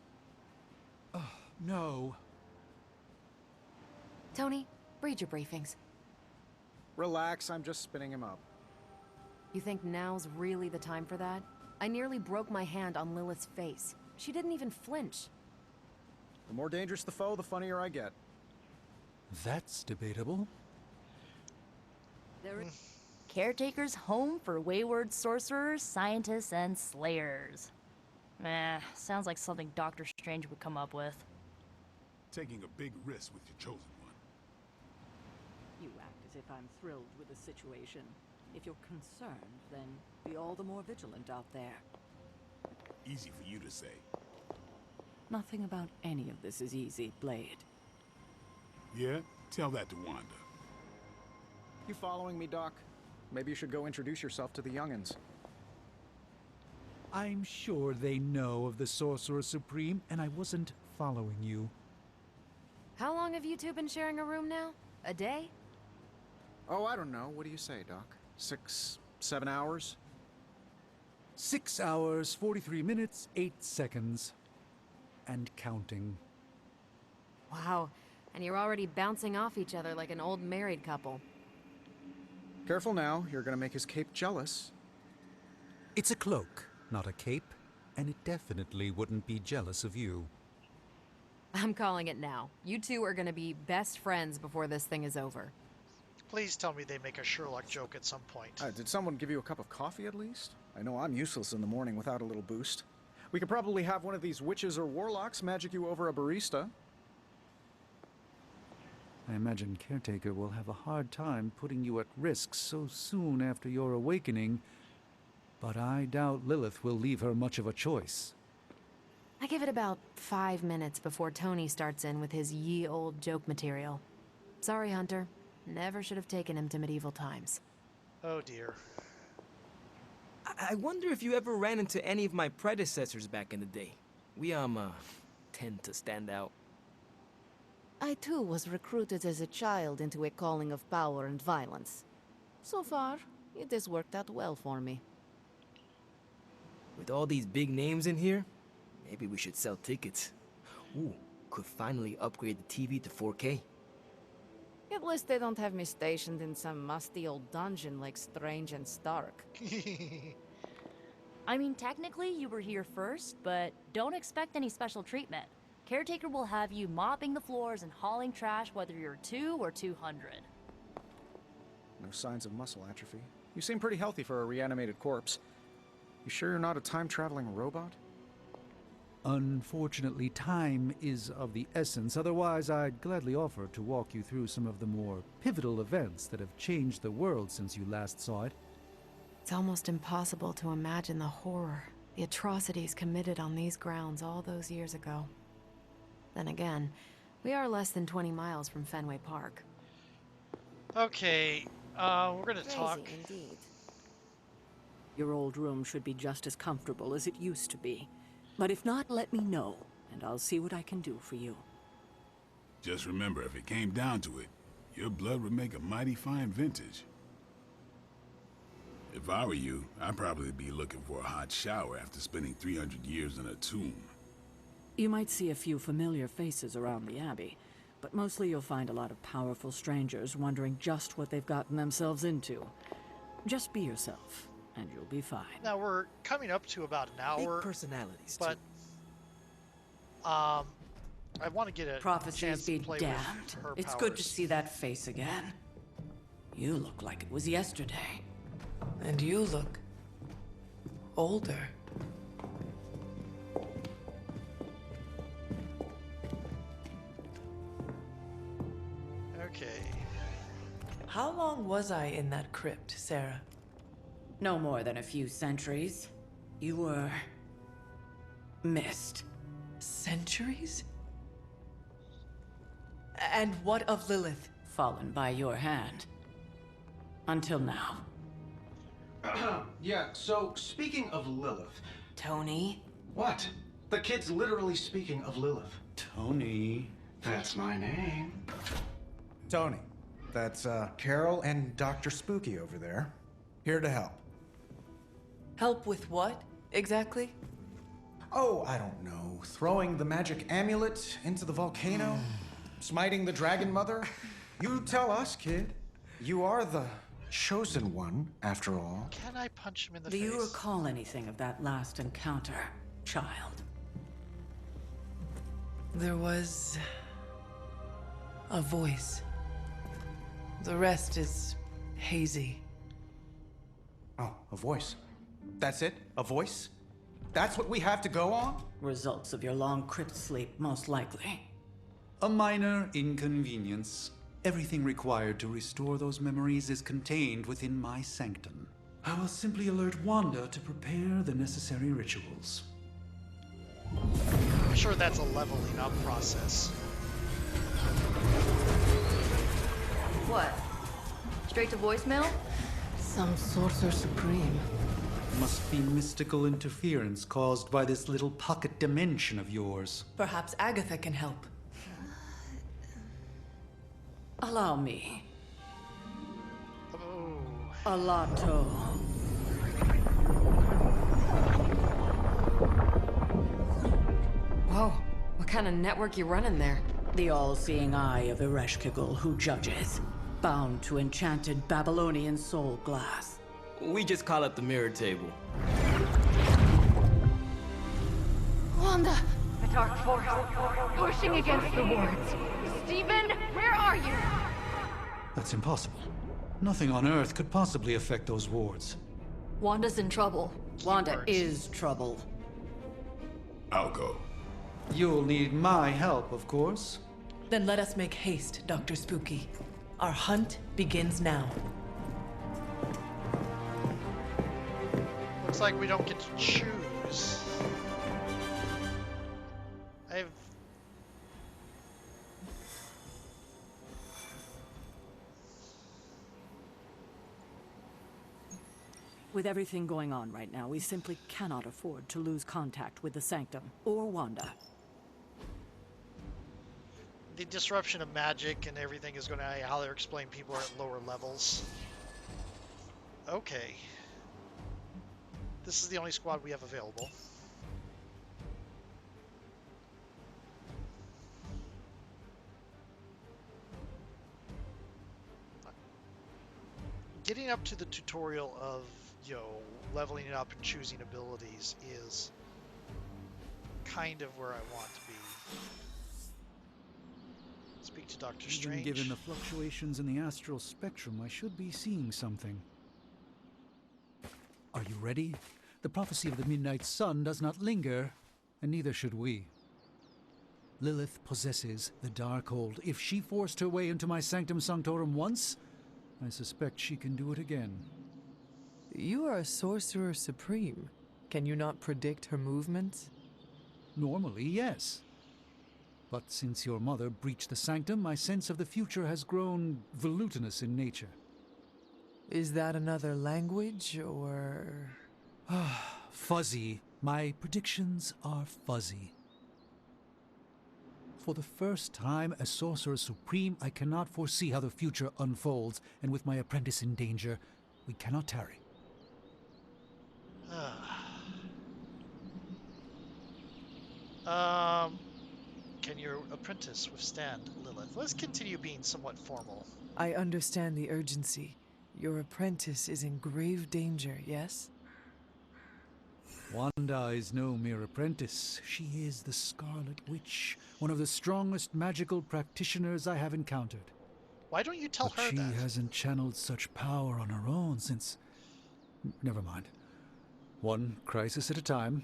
No. Tony, read your briefings. Relax, I'm just spinning him up. You think now's really the time for that? I nearly broke my hand on Lilith's face. She didn't even flinch. The more dangerous the foe, the funnier I get. That's debatable. Caretaker's home for wayward sorcerers, scientists, and slayers. Sounds like something Doctor Strange would come up with. Taking a big risk with your chosen one. You act as if I'm thrilled with the situation. If you're concerned, then be all the more vigilant out there. Easy for you to say. Nothing about any of this is easy, Blade. Yeah? Tell that to Wanda. You following me, Doc? Maybe you should go introduce yourself to the young'uns. I'm sure they know of the Sorcerer Supreme, and I wasn't following you. How long have you two been sharing a room now? A day? Oh, I don't know. What do you say, Doc? 6 7 hours? 6 hours, 43 minutes, 8 seconds. And counting. Wow, and you're already bouncing off each other like an old married couple. Careful now, you're gonna make his cape jealous. It's a cloak, not a cape, and it definitely wouldn't be jealous of you. I'm calling it now. You two are gonna be best friends before this thing is over. Please tell me they make a Sherlock joke at some point. Did someone give you a cup of coffee at least? I know I'm useless in the morning without a little boost. We could probably have one of these witches or warlocks magic you over a barista. I imagine Caretaker will have a hard time putting you at risk so soon after your awakening, but I doubt Lilith will leave her much of a choice. I give it about 5 minutes before Tony starts in with his ye old joke material. Sorry, Hunter. Never should have taken him to medieval times. Oh dear. I wonder if you ever ran into any of my predecessors back in the day. We, tend to stand out. I too was recruited as a child into a calling of power and violence. So far, it has worked out well for me. With all these big names in here, maybe we should sell tickets. Ooh, could finally upgrade the TV to 4K. At least they don't have me stationed in some musty old dungeon like Strange and Stark. I mean, technically you were here first, but don't expect any special treatment. Caretaker will have you mopping the floors and hauling trash whether you're 2 or 200. No signs of muscle atrophy. You seem pretty healthy for a reanimated corpse. You sure you're not a time-traveling robot? Unfortunately, time is of the essence. Otherwise, I'd gladly offer to walk you through some of the more pivotal events that have changed the world since you last saw it. It's almost impossible to imagine the horror, the atrocities committed on these grounds all those years ago. Then again, we are less than 20 miles from Fenway Park. Okay, we're gonna talk. Indeed. Your old room should be just as comfortable as it used to be. But if not, let me know, and I'll see what I can do for you. Just remember, if it came down to it, your blood would make a mighty fine vintage. If I were you, I'd probably be looking for a hot shower after spending 300 years in a tomb. You might see a few familiar faces around the Abbey, but mostly you'll find a lot of powerful strangers wondering just what they've gotten themselves into. Just be yourself, and you'll be fine. Now we're coming up to about an hour. Big personalities, but I want to get a Prophecies chance be to play damned. with her It's powers. good to see that face again. You look like it was yesterday. And you look older. Okay. How long was I in that crypt, Sarah? No more than a few centuries. You were missed. Centuries? And what of Lilith? Fallen by your hand. Until now. Yeah, so speaking of Lilith. Tony? What? The kid's literally speaking of Lilith. Tony. That's my name. Tony. That's, Carol and Dr. Spooky over there. Here to help. Help with what, exactly? Oh, I don't know. Throwing the magic amulet into the volcano? Smiting the Dragon Mother? You tell us, kid. You are the chosen one, after all. Can I punch him in the Do face? you recall anything of that last encounter, child? There was a voice. The rest is hazy. Oh, a voice. That's it? A voice? That's what we have to go on? Results of your long crypt sleep, most likely. A minor inconvenience. Everything required to restore those memories is contained within my sanctum. I will simply alert Wanda to prepare the necessary rituals. I'm sure that's a leveling up process. What? Straight to voicemail? Some sorcerer supreme. Must be mystical interference caused by this little pocket dimension of yours. Perhaps Agatha can help. Allow me. Oh. Alato. Whoa, what kind of network you running there? The all-seeing eye of Ereshkigal who judges, bound to enchanted Babylonian soul glass. We just call it the mirror table. Wanda! The dark force, pushing against the wards. Stephen, where are you? That's impossible. Nothing on Earth could possibly affect those wards. Wanda's in trouble. Wanda is trouble. I'll go. You'll need my help, of course. Then let us make haste, Dr. Spooky. Our hunt begins now. Looks like we don't get to choose. With everything going on right now, we simply cannot afford to lose contact with the Sanctum or Wanda. The disruption of magic and everything is going to either explain people are at lower levels. Okay. This is the only squad we have available. Getting up to the tutorial of, leveling it up and choosing abilities is kind of where I want to be. Speak to Dr. Strange. Even given the fluctuations in the astral spectrum, I should be seeing something. Are you ready? The prophecy of the midnight sun does not linger, and neither should we. Lilith possesses the Darkhold. If she forced her way into my Sanctum Sanctorum once, I suspect she can do it again. You are a sorcerer supreme. Can you not predict her movements? Normally, yes. But since your mother breached the Sanctum, my sense of the future has grown volutinous in nature. Is that another language, or...? Fuzzy. My predictions are fuzzy. For the first time as Sorcerer Supreme, I cannot foresee how the future unfolds, and with my apprentice in danger, we cannot tarry. Can your apprentice withstand Lilith? Let's continue being somewhat formal. I understand the urgency. Your apprentice is in grave danger, yes? Wanda is no mere apprentice. She is the Scarlet Witch, one of the strongest magical practitioners I have encountered. Why don't you tell her that? She hasn't channeled such power on her own since... Never mind. One crisis at a time.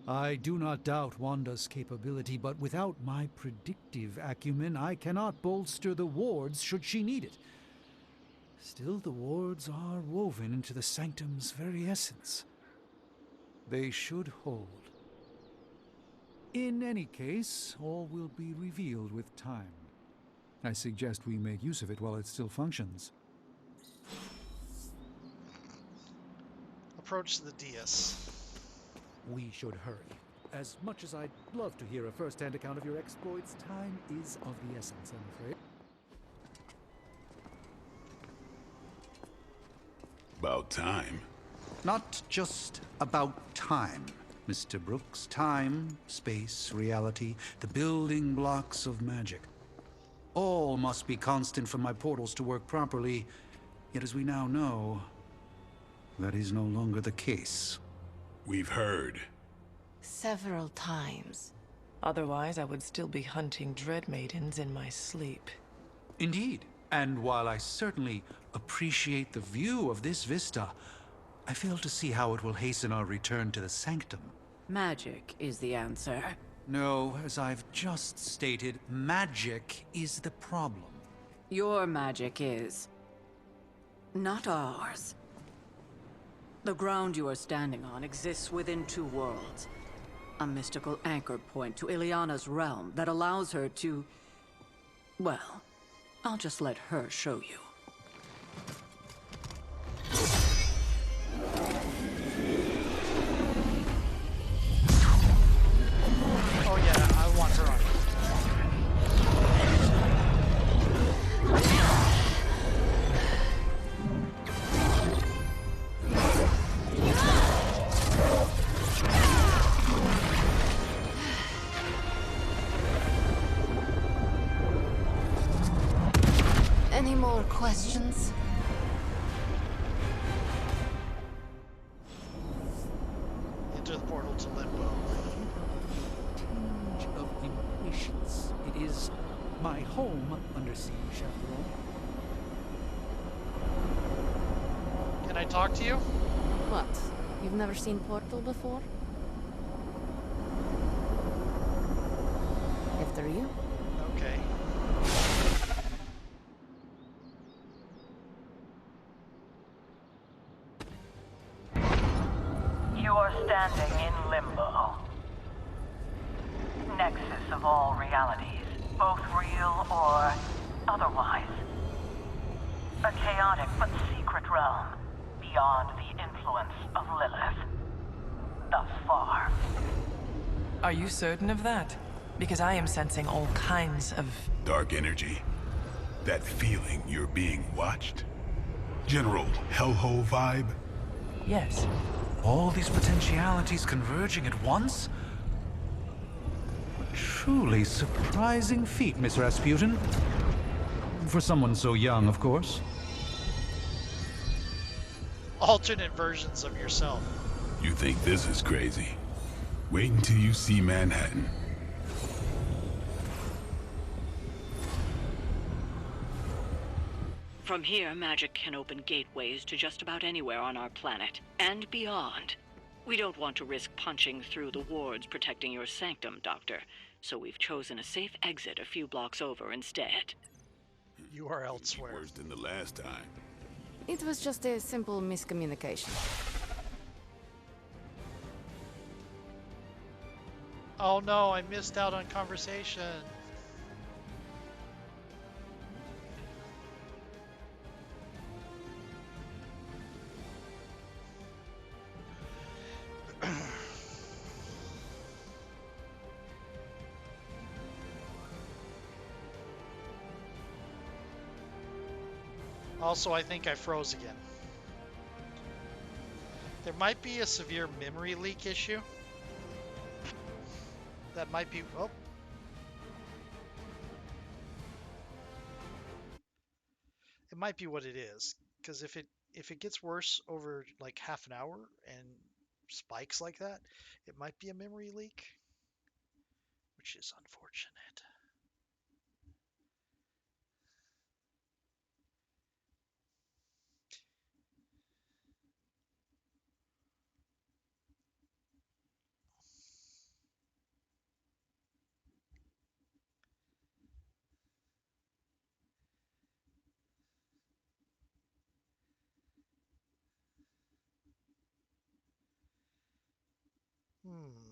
I do not doubt Wanda's capability, but without my predictive acumen, I cannot bolster the wards should she need it. Still, the wards are woven into the Sanctum's very essence. They should hold. In any case, all will be revealed with time. I suggest we make use of it while it still functions. Approach the dais. We should hurry. As much as I'd love to hear a first-hand account of your exploits, time is of the essence, I'm afraid. About time. Not just about time, Mr. Brooks. Time, space, reality, the building blocks of magic. All must be constant for my portals to work properly, yet as we now know, that is no longer the case. We've heard. Several times. Otherwise, I would still be hunting Dread Maidens in my sleep. Indeed. And while I certainly appreciate the view of this vista, I fail to see how it will hasten our return to the Sanctum. Magic is the answer. No, as I've just stated, magic is the problem. Your magic is... not ours. The ground you are standing on exists within two worlds. A mystical anchor point to Ileana's realm that allows her to... well, I'll just let her show you. Oh yeah, I want her on. more questions? Enter the portal to Limbo. Tinge of impatience. It is my home under siege, after all. Can I talk to you? What? You've never seen Portal before? After you? Okay. You are standing in Limbo. Nexus of all realities, both real or otherwise. A chaotic but secret realm, beyond the influence of Lilith. Thus far. Are you certain of that? Because I am sensing all kinds of... Dark energy. That feeling you're being watched. General hellhole vibe. Yes. All these potentialities converging at once? A truly surprising feat, Miss Rasputin. For someone so young, of course. Alternate versions of yourself. You think this is crazy? Wait until you see Manhattan. From here, magic can open gateways to just about anywhere on our planet, and beyond. We don't want to risk punching through the wards protecting your sanctum, Doctor, so we've chosen a safe exit a few blocks over instead. You are elsewhere. Worse than the last time. It was just a simple miscommunication. Oh no, I missed out on conversation. Also, I think I froze again. There might be a severe memory leak issue. That might be... Oh. It might be what it is. Because if it gets worse over like half an hour and spikes like that, it might be a memory leak. Which is unfortunate. Hmm.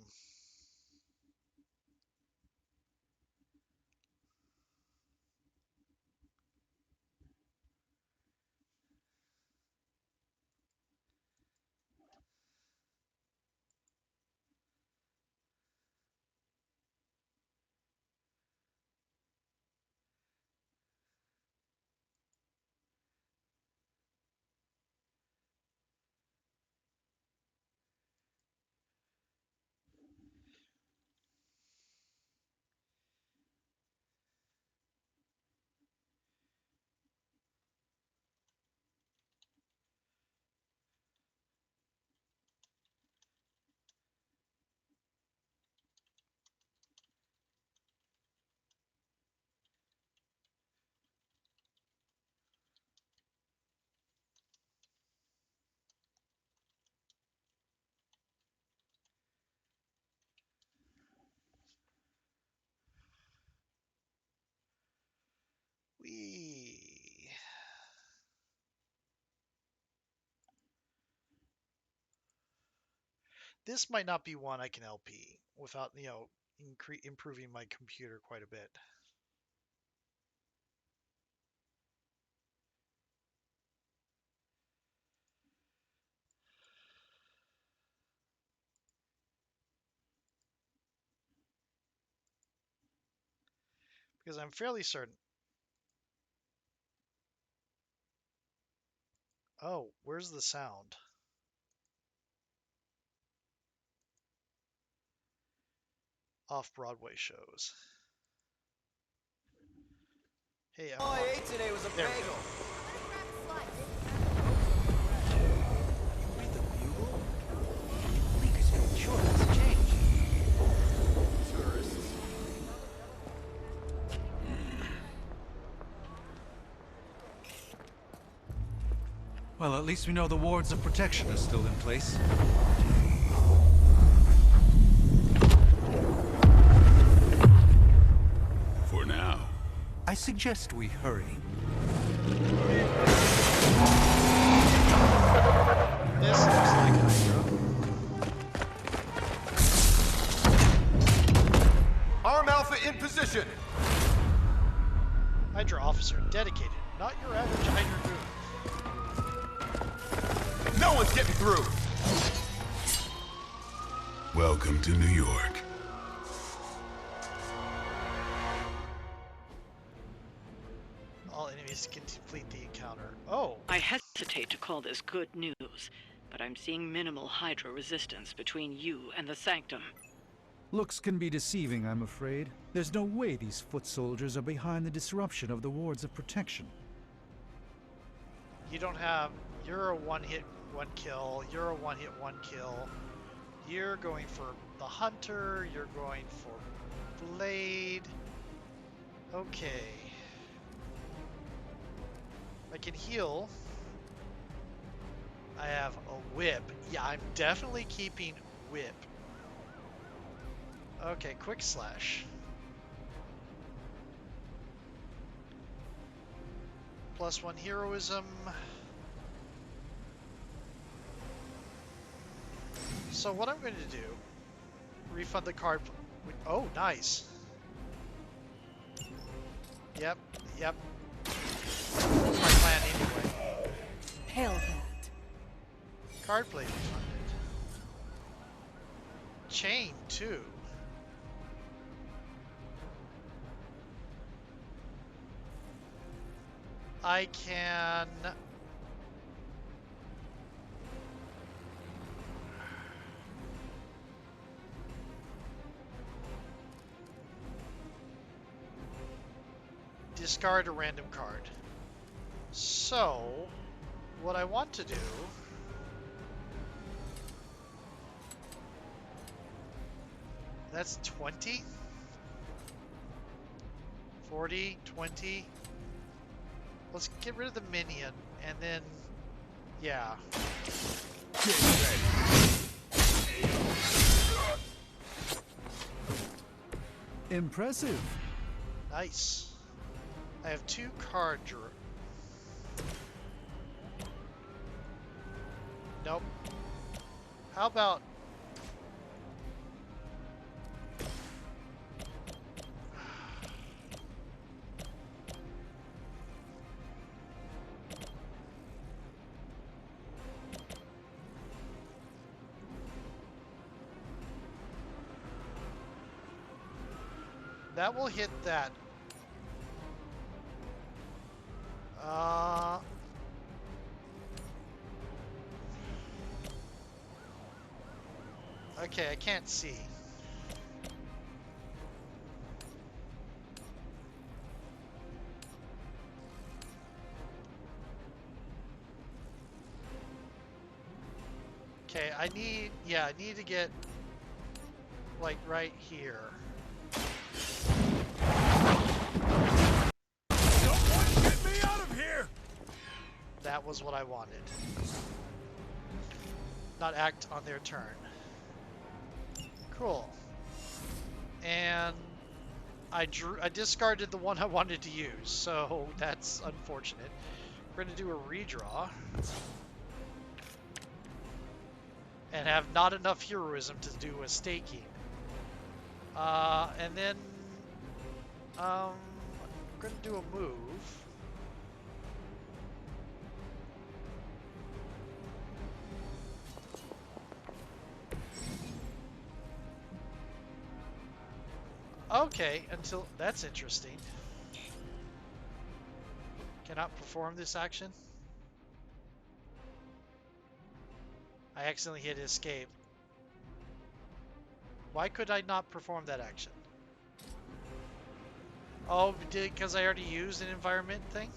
Wee. This might not be one I can LP without, improving my computer quite a bit. Because I'm fairly certain. Oh, where's the sound? Off-Broadway shows. Hey, all I ate today was a there we bagel. go. You read the bugle? Bleakers, sure, that's a change. Tourists. Well, at least we know the wards of protection are still in place. For now. I suggest we hurry. This looks like Hydra. Arm Alpha in position. Hydra officer, dedicated, not your average Hydra goon. No one's getting through. Welcome to New York. All enemies can complete the encounter. Oh! I hesitate to call this good news, but I'm seeing minimal Hydra resistance between you and the Sanctum. Looks can be deceiving, I'm afraid. There's no way these foot soldiers are behind the disruption of the wards of protection. You don't have... You're a one-hit, one-kill. You're a one-hit, one-kill. You're going for the Hunter. You're going for Blade. Okay. I can heal. I have a whip. Yeah, I'm definitely keeping whip. Okay, quick slash. +1 heroism. So what I'm going to do, refund the card. Oh, nice. Yep, yep. That's my plan anyway. Hail that. Card play refunded. Chain, too. I can... discard a random card. So, what I want to do... That's 20? 40, 20... Let's get rid of the minion, and then, yeah. Get ready. Impressive. Nice. I have 2 card draw. Nope. How about... That will hit that. Okay, I can't see. Okay, I need to get like right here. Get me out of here! That was what I wanted. Not act on their turn. Cool. And I discarded the one I wanted to use, so that's unfortunate. We're gonna do a redraw. And have not enough heroism to do a staking. And then we're gonna do a move. Okay, until that's interesting. Cannot perform this action. I accidentally hit escape. Why could I not perform that action? Oh, because I already used an environment thing?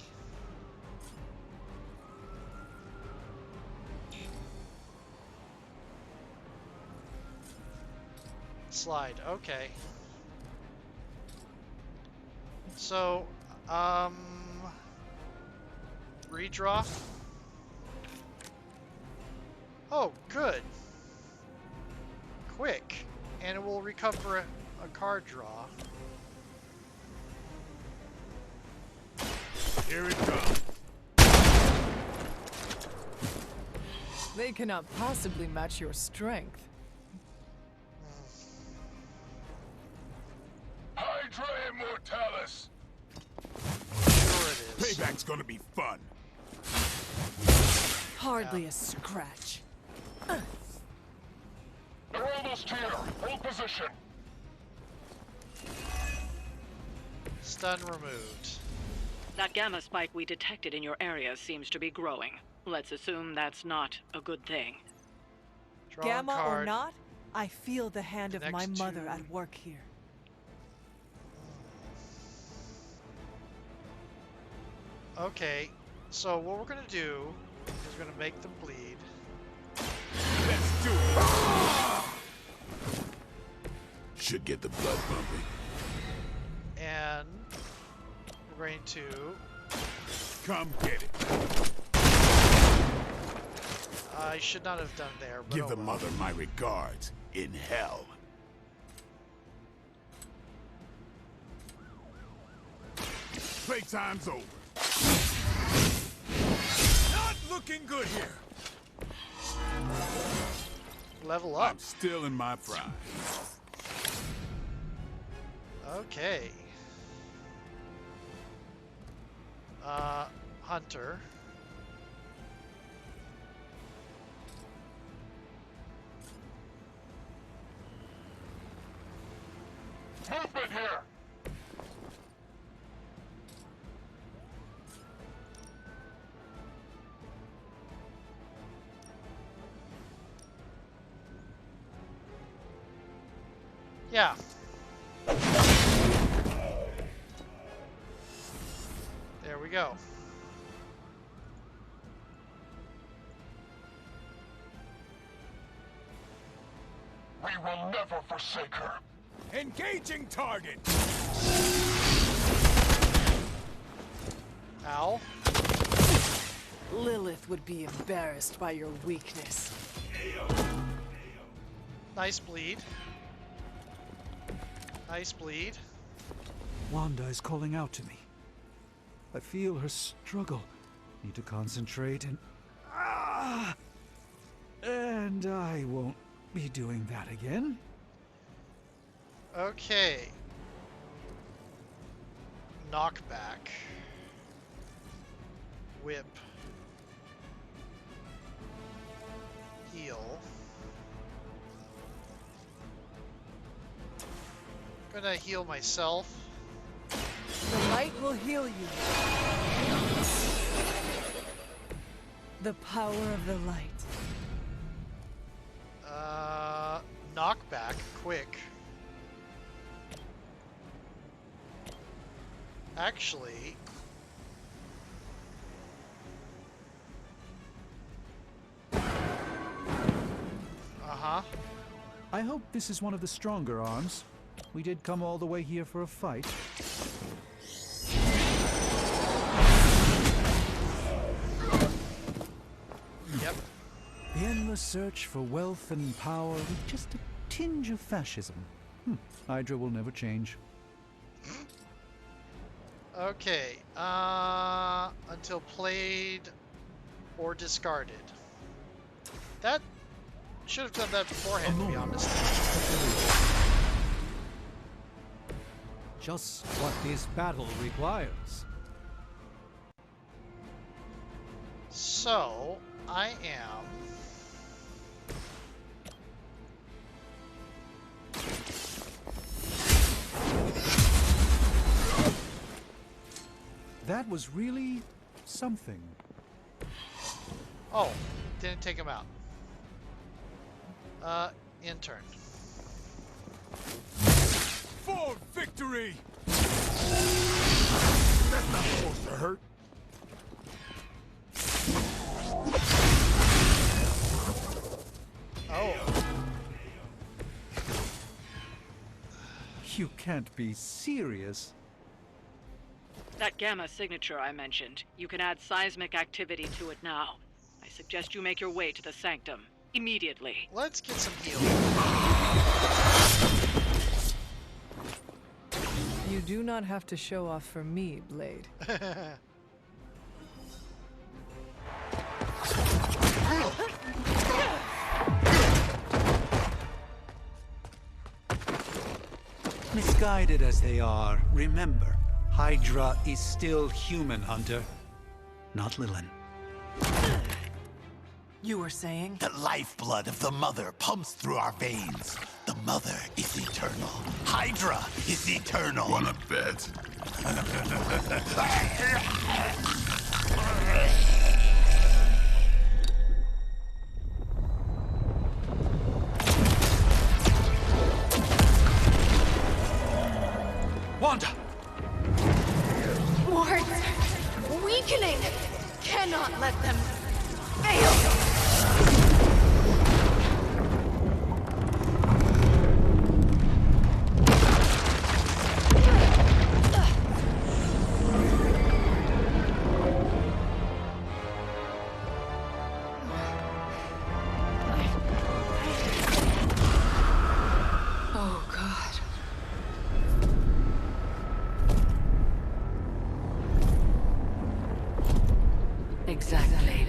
Slide, okay. So, redraw. Oh, good. Quick. And it will recover a card draw. Here it comes. They cannot possibly match your strength. Hydra Immortalis! Sure it is. Payback's gonna be fun. Hardly a scratch. They're almost here. Hold position. Stun removed. That gamma spike we detected in your area seems to be growing. Let's assume that's not a good thing. Draw Gamma or card. not, I feel the hand of my Connects mother to- at work here. Okay, so what we're gonna do is we're gonna make them bleed. Let's do it. Should get the blood pumping. And we're going to Come get it. I should not have done there, but Give oh the well. mother my regards in hell. Playtime's over. Not looking good here. Level up. I'm still in my prime. Okay. Hunter. Movement here. Yeah. There we go. We will never forsake her. Engaging target. Ow. Lilith would be embarrassed by your weakness. Nice bleed. Nice bleed. Wanda is calling out to me. I feel her struggle. Need to concentrate and... And I won't be doing that again. Okay. Knockback. Whip. Heal. Gonna heal myself. The light will heal you. The power of the light. Knockback, quick. Actually, I hope this is one of the stronger arms. We did come all the way here for a fight. Yep. The endless search for wealth and power with just a tinge of fascism. Hydra will never change. Okay. Until played or discarded. That should have done that beforehand, to be honest. Just what this battle requires. So, I am... That was really something. Oh, didn't take him out. Intern. For victory! That's not supposed to hurt. Oh. You can't be serious. That gamma signature I mentioned, you can add seismic activity to it now. I suggest you make your way to the sanctum. Immediately. Let's get some healing. You do not have to show off for me, Blade. Misguided as they are, remember, Hydra is still human, Hunter. Not Lilin. You were saying? The lifeblood of the Mother pumps through our veins. The Mother is eternal. Hydra is eternal. Wanna bet? Wanda! Wards! Weakening! Cannot let them fail! Oh, God. Exactly.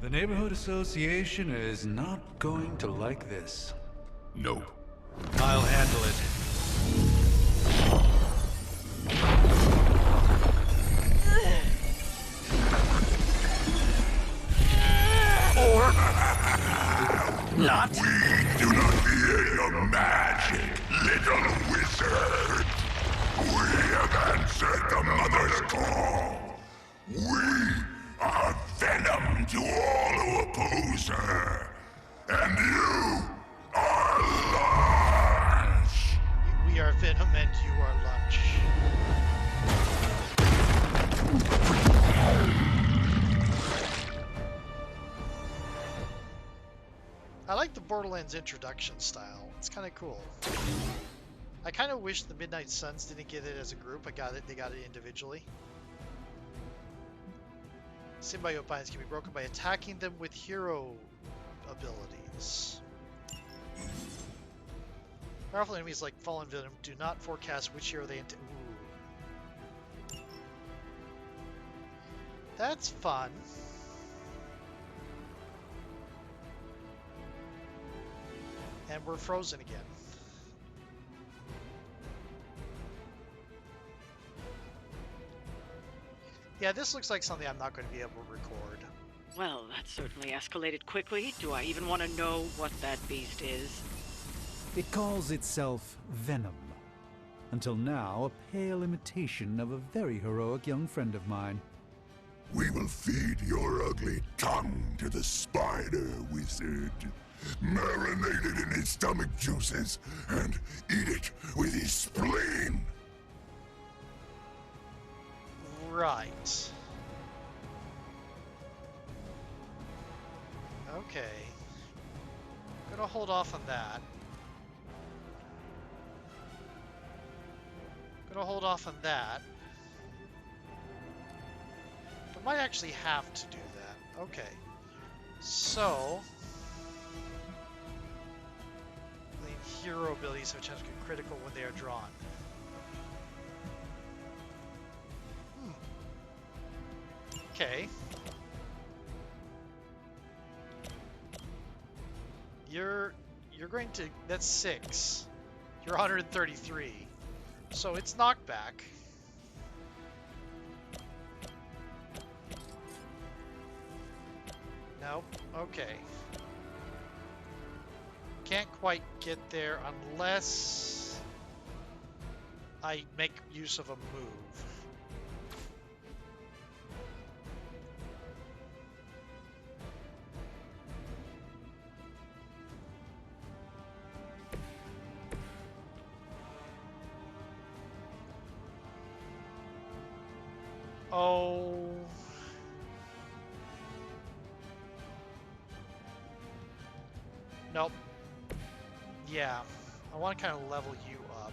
The Neighborhood Association is not going to like this. Nope. I'll handle it. Or not. We do not fear your magic, little wizard. We have answered the Mother's call. We are venom to all who oppose her. And you are lunch. We are venom and you are lunch. I like the Borderlands introduction style. It's kind of cool. I kind of wish the Midnight Suns didn't get it as a group. They got it individually. Symbiote binds can be broken by attacking them with hero abilities. Powerful enemies like Fallen Venom do not forecast which hero they intend. Ooh. That's fun. And we're frozen again. Yeah, this looks like something I'm not going to be able to record. Well, that certainly escalated quickly. Do I even want to know what that beast is? It calls itself Venom. Until now, a pale imitation of a very heroic young friend of mine. We will feed your ugly tongue to the spider wizard. Marinate it in his stomach juices and eat it with his spleen. Right. Okay. Gonna hold off on that. Gonna hold off on that. But might actually have to do that. Okay. So the hero abilities have a chance to get critical when they are drawn. Okay. You're going to, that's 6. You're 133. So it's knockback. Nope. Okay. Can't quite get there unless I make use of a move. Oh. Nope. Yeah. I want to kind of level you up.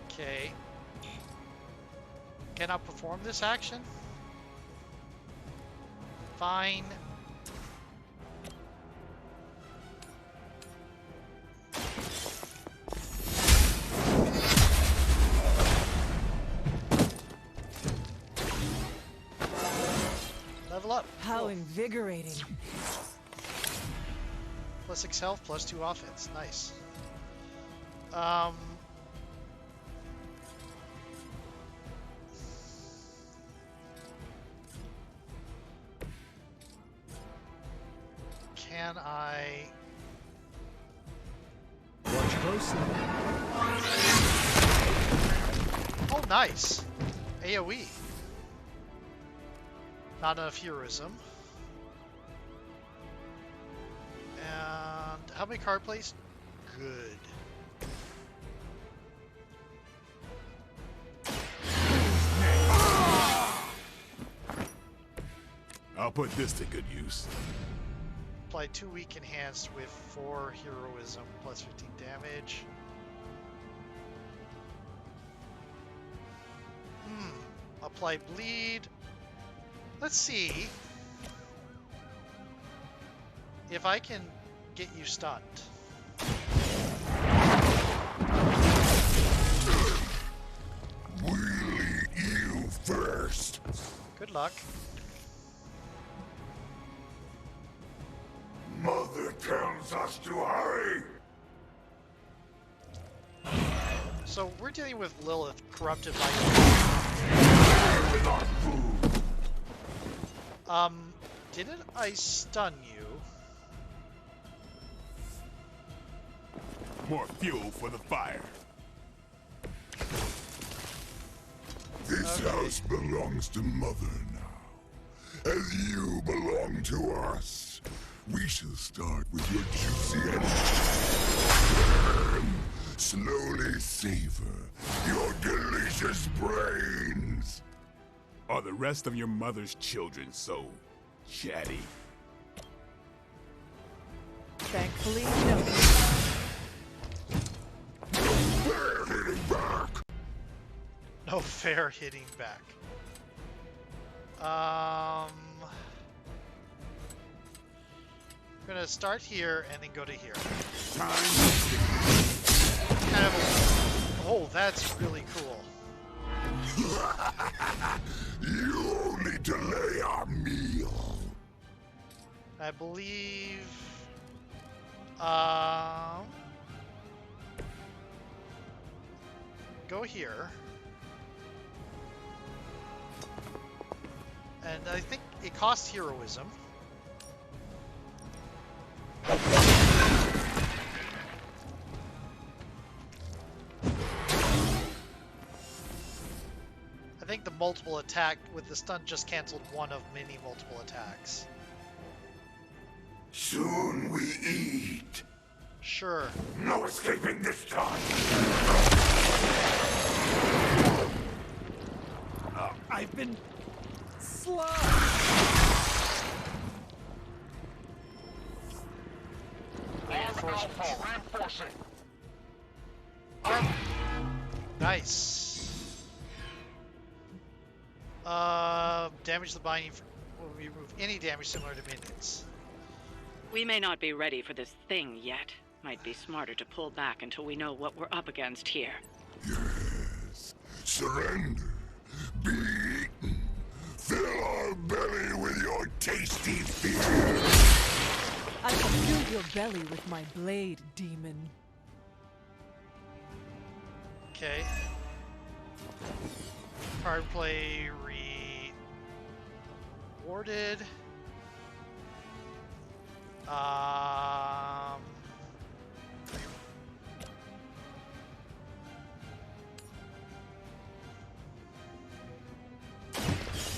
Okay. Can I perform this action? Fine. Level up. How Cool. invigorating. Plus 6 health, plus 2 offense. Nice. Can I... Watch closely. Oh, nice. AoE. Not enough heroism. And how many card plays? Good. I'll put this to good use. Apply 2 weak enhanced with 4 heroism plus 15 damage. Apply bleed. Let's see if I can get you stunned. We'll eat you first. Good luck. Mother tells us to hurry. So we're dealing with Lilith, corrupted by... With our food. Didn't I stun you? More fuel for the fire. This house belongs to Mother now, as you belong to us. We shall start with your juicy and slowly savor your delicious brains. Are the rest of your mother's children so chatty? Thankfully, no. Fair hitting back. No fair hitting back. I'm gonna start here and then go to here. Kind of. Oh, that's really cool. You only delay our meal. I believe. Go here. And I think it costs heroism. I think the multiple attack with the stun just canceled one of many multiple attacks. Soon we eat. Sure. No escaping this time. I've been Nice. Damage the binding will remove any damage similar to minions. We may not be ready for this thing yet. Might be smarter to pull back until we know what we're up against here. Yes. Surrender. Be eaten. Fill our belly with your tasty fear. I can fill your belly with my blade, demon. Okay. Card play rewarded.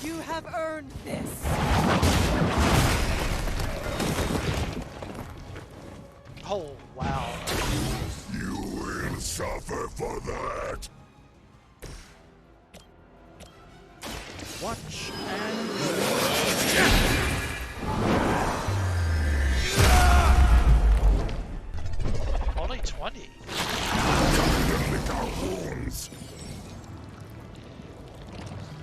You have earned this. Oh, wow. suffer for that. Watch and Only 20.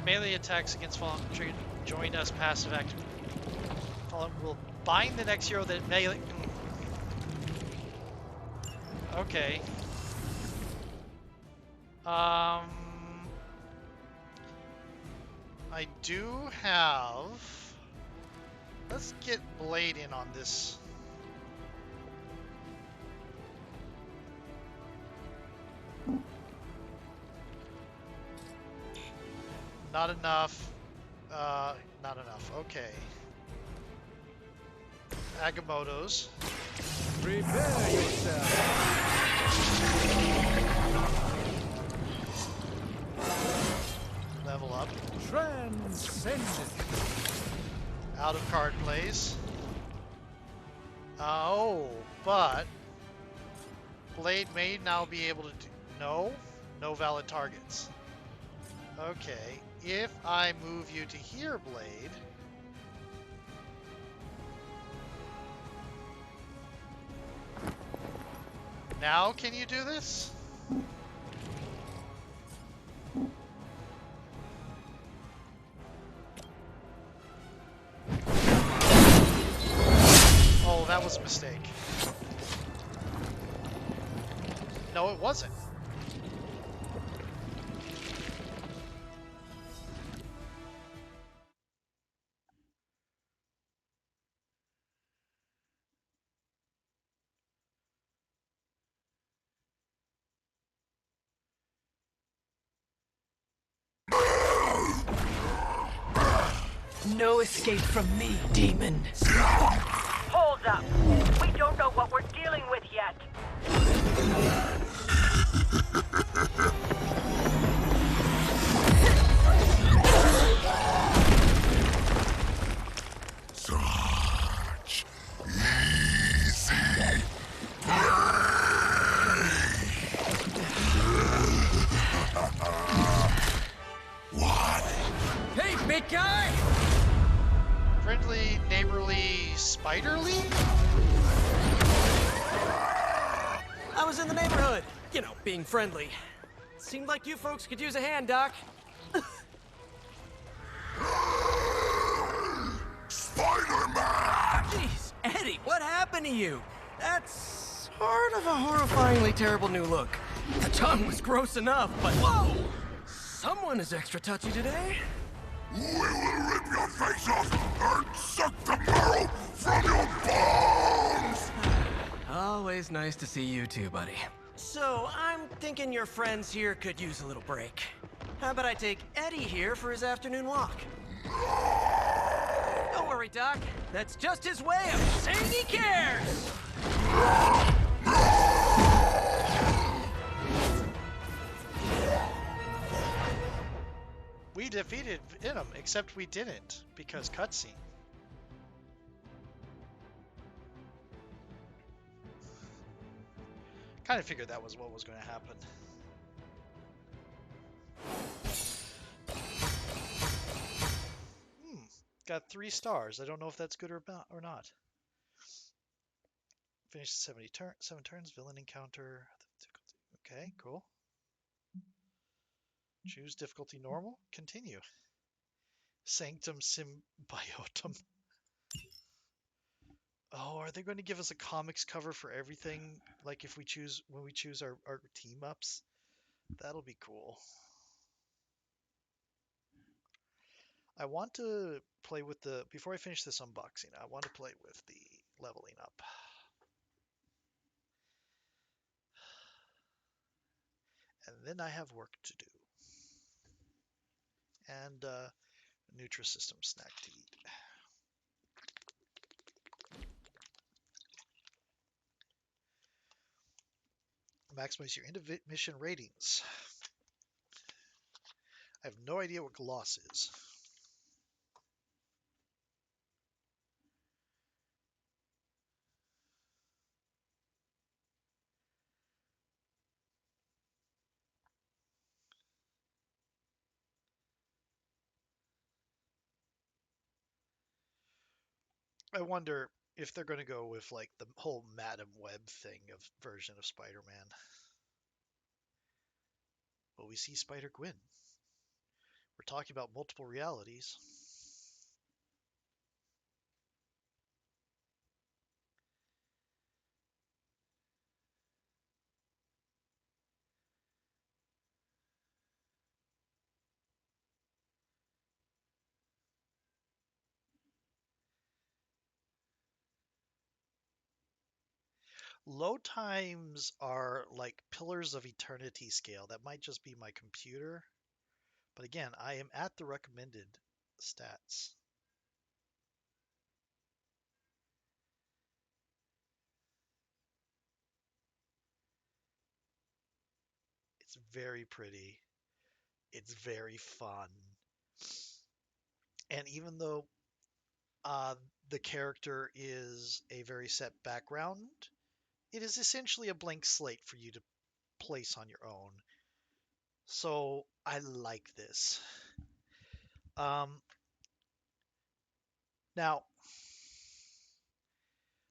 Melee attacks against fallen triggered. Join us. Passive action. Fallen will bind the next hero that melee. Okay. I do have. Let's get Blade in on this. Not enough. Not enough. Okay. Agamotto's. prepare yourself. Level up. Transcendent. Out of card plays. Oh, but Blade may now be able to do no valid targets. Okay, if I move you to here, Blade. Now can you do this? Oh, that was a mistake. No, it wasn't. No escape from me, demon. Hold up. We don't know what we're dealing with yet. Such easy What? Hey, big guy! Friendly, neighborly, spiderly? I was in the neighborhood. You know, being friendly. Seemed like you folks could use a hand, Doc. Spider-Man! Jeez, Eddie, what happened to you? That's sort of a horrifyingly terrible new look. The tongue was gross enough, but whoa! Someone is extra touchy today. We will rip your face off and suck the marrow from your bones! Always nice to see you too, buddy. So, I'm thinking your friends here could use a little break. How about I take Eddie here for his afternoon walk? Don't worry, Doc. That's just his way of saying he cares! We defeated Venom, except we didn't, because cutscene. Kind of figured that was what was going to happen. Got 3 stars. I don't know if that's good or not. Finish 7 turns, villain encounter. Okay, cool. Choose difficulty normal. Continue. Sanctum Symbiotum. Oh, are they going to give us a comics cover for everything? Like if we choose, when we choose our team ups? That'll be cool. I want to play with the, before I finish this unboxing, I want to play with the leveling up. And then I have work to do. And Nutrisystem snack to eat. Maximize your mission ratings. I have no idea what gloss is. I wonder if they're going to go with like the whole Madam Web thing of version of Spider-Man. Will we see Spider-Gwen? We're talking about multiple realities. Load times are like pillars of eternity scale. That might just be my computer. But again, I am at the recommended stats. It's very pretty. It's very fun. And even though uh, the character is a very set background, it is essentially a blank slate for you to place on your own. So I like this. Now,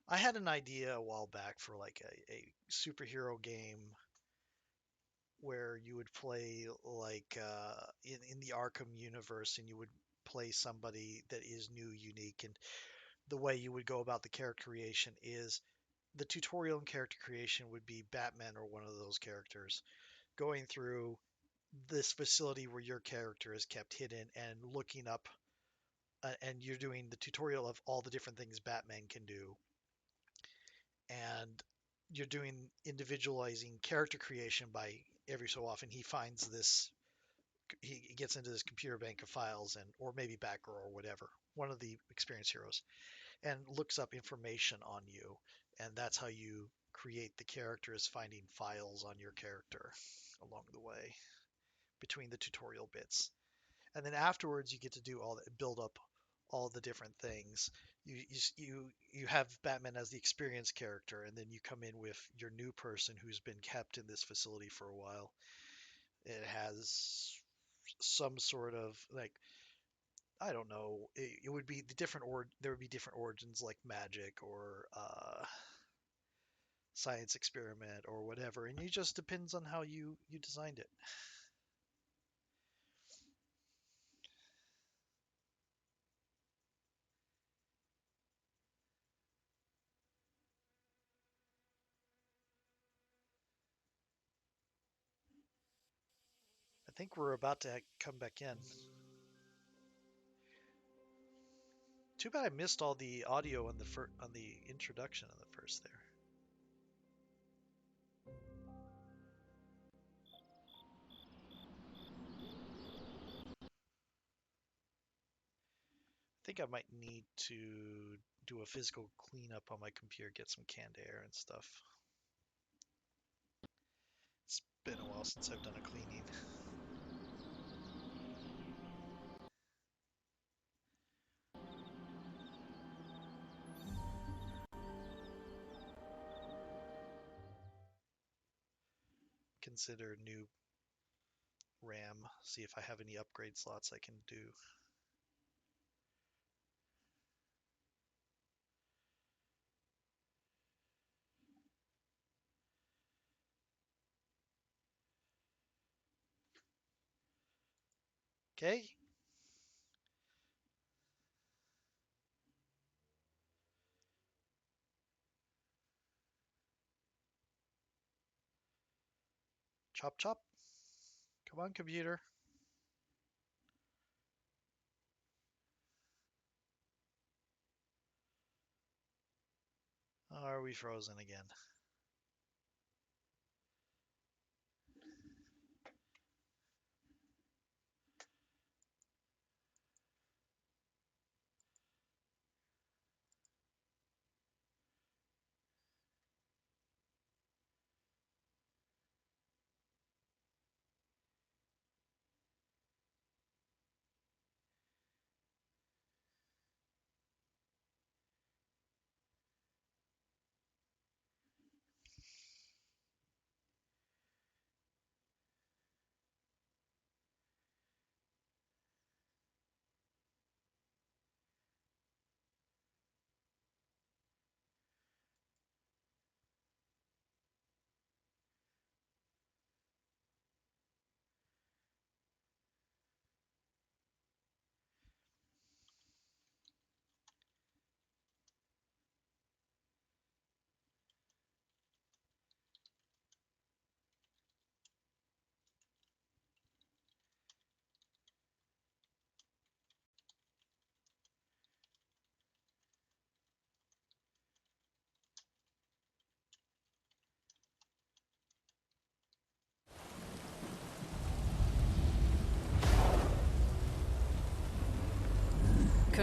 I had an idea a while back for like a superhero game where you would play like in the Arkham universe, and you would play somebody that is new, unique, and the way you would go about the character creation is the tutorial and character creation would be Batman or one of those characters going through this facility where your character is kept hidden and looking up, and you're doing the tutorial of all the different things Batman can do, and you're doing individualizing character creation by every so often he finds this, he gets into this computer bank of files, and or maybe Batgirl or whatever, one of the experienced heroes, and looks up information on you, and that's how you create the characters, finding files on your character along the way between the tutorial bits. And then afterwards you get to do all that, build up all the different things. You have Batman as the experienced character, and then you come in with your new person who's been kept in this facility for a while. It has some sort of like, I don't know. It would be the different, or there would be different origins like magic or science experiment or whatever, and it just depends on how you designed it. I think we're about to come back in. Too bad I missed all the audio on the introduction on the first there. I think I might need to do a physical cleanup on my computer, get some canned air and stuff. It's been a while since I've done a cleaning. Consider new RAM, see if I have any upgrade slots I can do. Okay. Chop chop. Come on, computer. Oh, are we frozen again?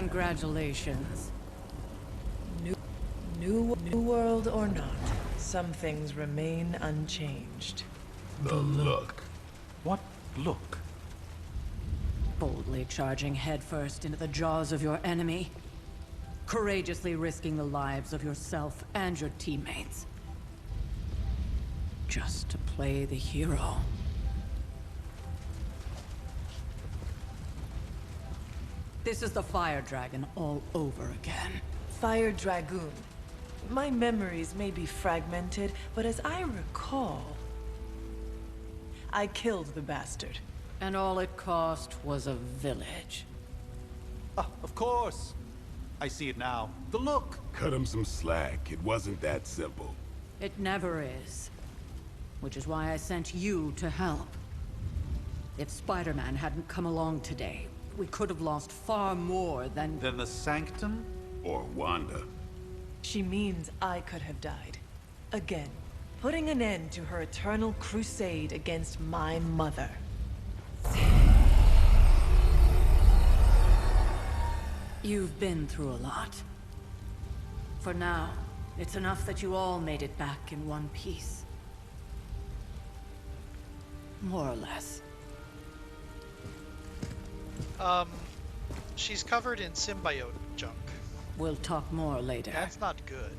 Congratulations. New world or not, some things remain unchanged. The look. What look? Boldly charging headfirst into the jaws of your enemy. Courageously risking the lives of yourself and your teammates. Just to play the hero. This is the Fire Dragon all over again. Fire Dragoon. My memories may be fragmented, but as I recall, I killed the bastard. And all it cost was a village. Ah, of course. I see it now. The look. Cut him some slack. It wasn't that simple. It never is. Which is why I sent you to help. If Spider-Man hadn't come along today, we could have lost far more than... Than the Sanctum? Or Wanda. She means I could have died. Again, putting an end to her eternal crusade against my mother. You've been through a lot. For now, it's enough that you all made it back in one piece. More or less. She's covered in symbiote junk. We'll talk more later. That's not good.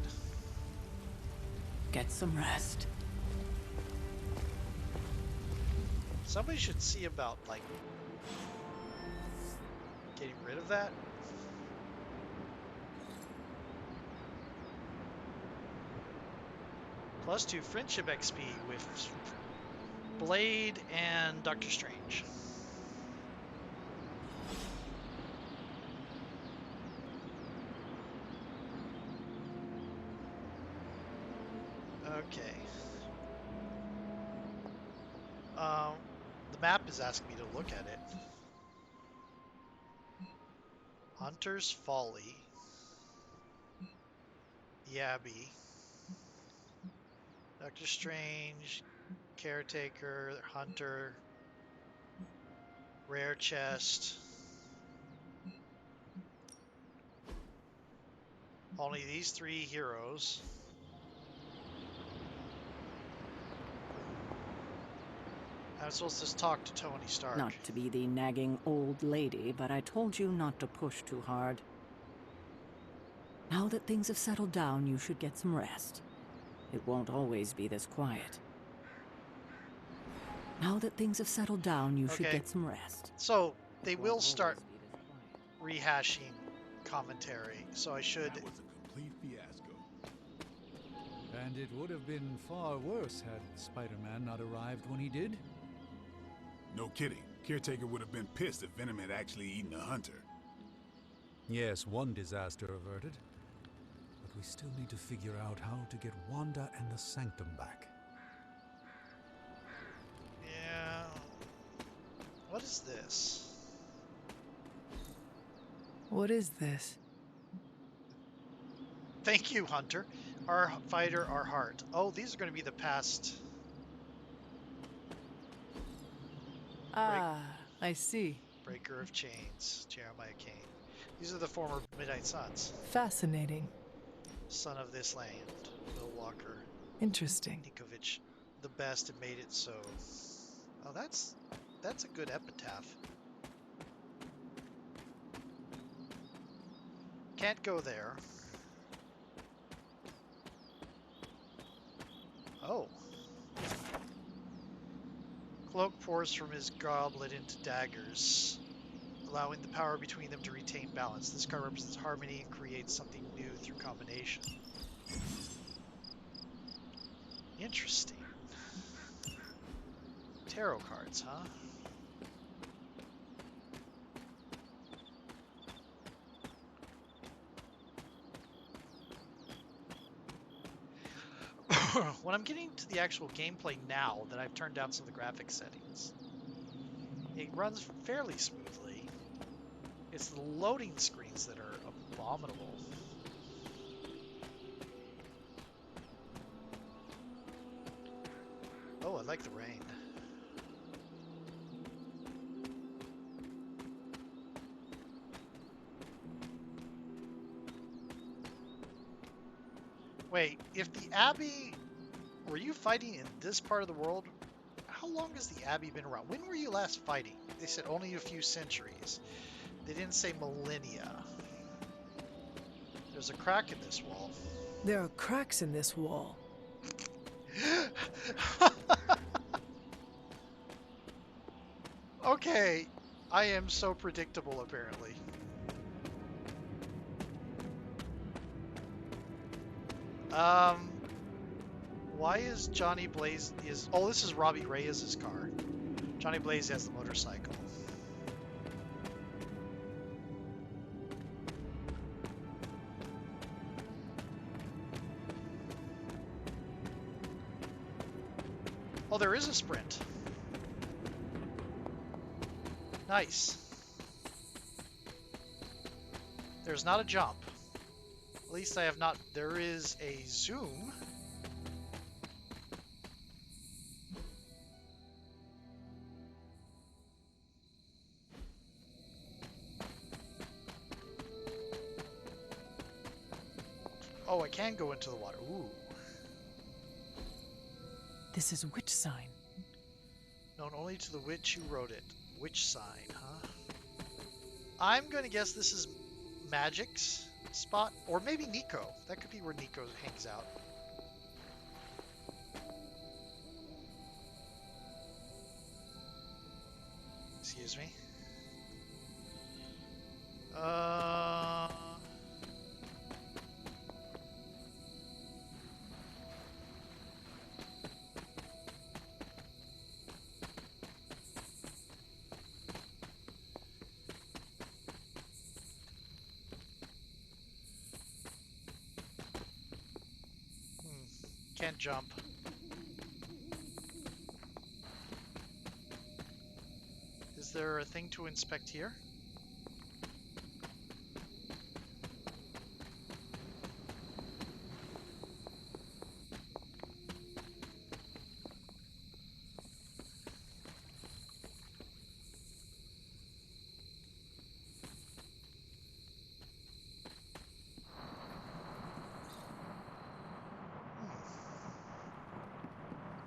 Get some rest. Somebody should see about, like, getting rid of that. +2 friendship XP with Blade and Doctor Strange. Okay. The map is asking me to look at it. Hunter's Folly. The Abbey. Doctor Strange. Caretaker. Hunter. Rare Chest. Only these 3 heroes. I'm supposed to talk to Tony Stark. Not to be the nagging old lady, but I told you not to push too hard. Now that things have settled down, you should get some rest. It won't always be this quiet. Now that things have settled down, you should get some rest. So, they will start rehashing commentary, so I should... That was a complete fiasco. And it would have been far worse had Spider-Man not arrived when he did. No kidding. Caretaker would have been pissed if Venom had actually eaten a hunter. Yes, one disaster averted. But we still need to figure out how to get Wanda and the Sanctum back. Yeah... What is this? What is this? Thank you, Hunter. Our fighter, our heart. Oh, these are going to be the past... Ah, I see. Breaker of Chains, Jeremiah Kane. These are the former Midnight Suns. Fascinating. Son of this land, Will Walker. Interesting. Nikovich, the best and made it so. Oh, that's a good epitaph. Can't go there. Oh. Cloak pours from his goblet into daggers, allowing the power between them to retain balance. This card represents harmony and creates something new through combination. Interesting. Tarot cards, huh? When I'm getting to the actual gameplay now that I've turned down some of the graphics settings, it runs fairly smoothly. It's the loading screens that are abominable. Oh, I like the rain. Wait, if the Abbey... Were you fighting in this part of the world? How long has the Abbey been around? When were you last fighting? They said only a few centuries. They didn't say millennia. There's a crack in this wall. There are cracks in this wall. Okay, I am so predictable apparently. Why is Johnny Blaze oh, this is Robbie Reyes' car. Johnny Blaze has the motorcycle. Oh, there is a sprint. Nice. There's not a jump. At least I have not. There is a zoom. Oh, I can go into the water. Ooh. This is which sign? Known only to the witch who wrote it. Which sign, huh? I'm going to guess this is Magic's spot, or maybe Nico. That could be where Nico hangs out. Excuse me. Can't jump. Is there a thing to inspect here?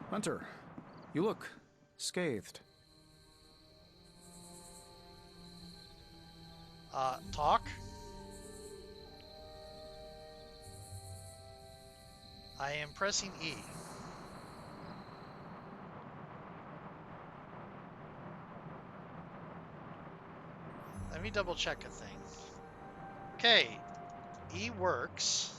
Hunter, you look scathed. Talk? I am pressing E. Let me double check a thing. Okay, E works.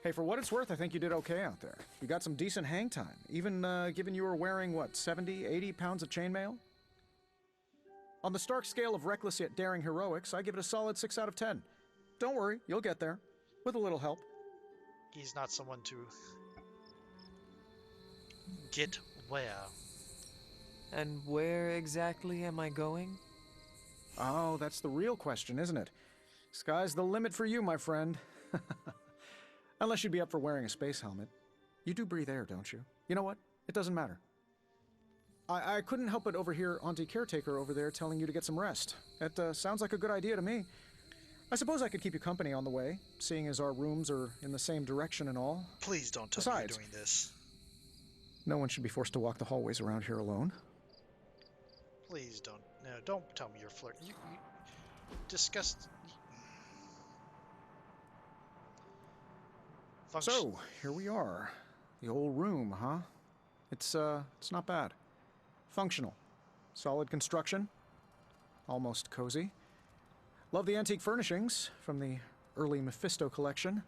Hey, for what it's worth, I think you did okay out there. You got some decent hang time, even given you were wearing, what, 70, 80 pounds of chainmail? On the Stark scale of reckless yet daring heroics, I give it a solid 6 out of 10. Don't worry, you'll get there, with a little help. He's not someone to get where. And where exactly am I going? Oh, that's the real question, isn't it? Sky's the limit for you, my friend. Unless you'd be up for wearing a space helmet. You do breathe air, don't you? You know what? It doesn't matter. I couldn't help but overhear Auntie Caretaker over there telling you to get some rest. It sounds like a good idea to me. I suppose I could keep you company on the way, seeing as our rooms are in the same direction and all. Please don't tell me you're doing this. No one should be forced to walk the hallways around here alone. Please don't. No, don't tell me you're flirting. You disgust. So, here we are. The old room, huh? It's not bad. Functional. Solid construction. Almost cozy. Love the antique furnishings from the early Mephisto collection.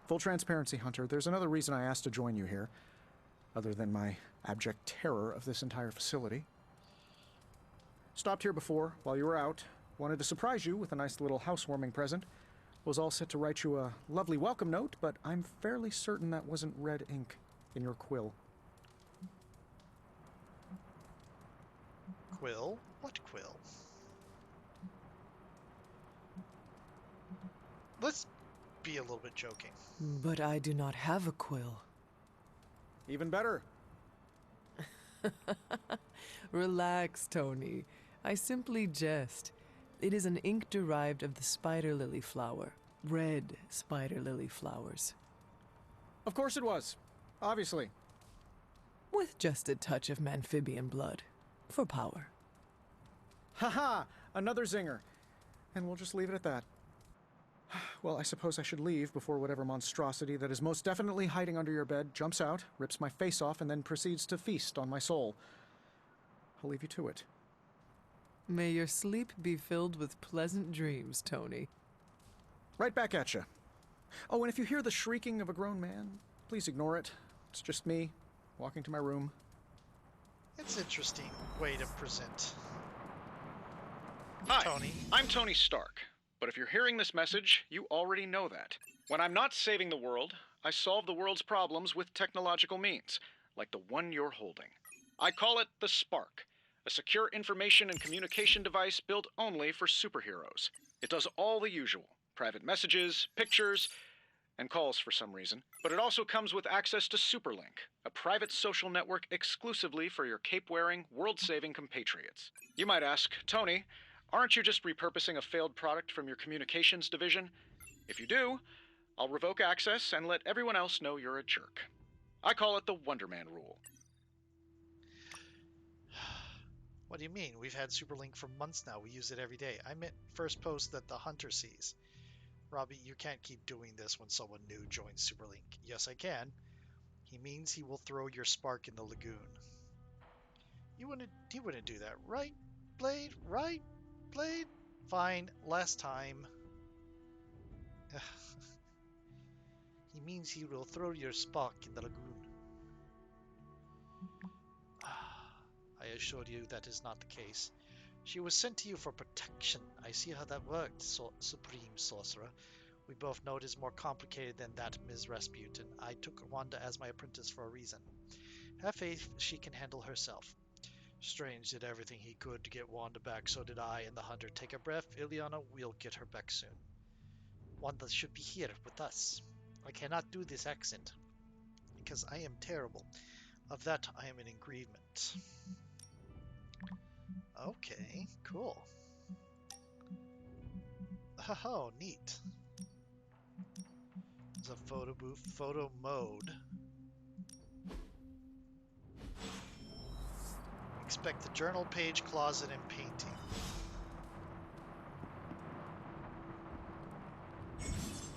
Full transparency, Hunter, there's another reason I asked to join you here, other than my abject terror of this entire facility. Stopped here before, while you were out. Wanted to surprise you with a nice little housewarming present. Was all set to write you a lovely welcome note, but I'm fairly certain that wasn't red ink in your quill. Quill? What quill? Let's be a little bit joking. But I do not have a quill. Even better. Relax, Tony. I simply jest. It is an ink derived of the spider lily flower. Red spider lily flowers. Of course it was. Obviously. With just a touch of amphibian blood. For power. Haha! Another zinger. And we'll just leave it at that. Well, I suppose I should leave before whatever monstrosity that is most definitely hiding under your bed jumps out, rips my face off, and then proceeds to feast on my soul. I'll leave you to it. May your sleep be filled with pleasant dreams, Tony. Right back at you. Oh, and if you hear the shrieking of a grown man, please ignore it. It's just me, walking to my room. It's an interesting way to present. Hi, Tony. I'm Tony Stark. But if you're hearing this message, you already know that. When I'm not saving the world, I solve the world's problems with technological means, like the one you're holding. I call it the Spark, a secure information and communication device built only for superheroes. It does all the usual, private messages, pictures, and calls for some reason. But it also comes with access to Superlink, a private social network exclusively for your cape-wearing, world-saving compatriots. You might ask, Tony, aren't you just repurposing a failed product from your communications division? If you do, I'll revoke access and let everyone else know you're a jerk. I call it the Wonder Man rule. What do you mean? We've had Superlink for months now. We use it every day. I meant first post that the hunter sees. Robbie, you can't keep doing this when someone new joins Superlink. Yes, I can. He means he will throw your spark in the lagoon. He wouldn't do that, right, Blade? Right, Blade? Fine, last time. He means he will throw your spark in the lagoon. I assure you that is not the case. She was sent to you for protection. I see how that worked, Supreme Sorcerer. We both know it is more complicated than that, Ms. Rasputin. I took Wanda as my apprentice for a reason. Have faith she can handle herself. Strange did everything he could to get Wanda back, so did I and the Hunter. Take a breath, Ileana, we'll get her back soon. Wanda should be here with us. I cannot do this accent, because I am terrible. Of that I am in agreement. Okay, cool. Oh, neat. There's a photo booth, photo mode. Expect the journal page, closet, and painting.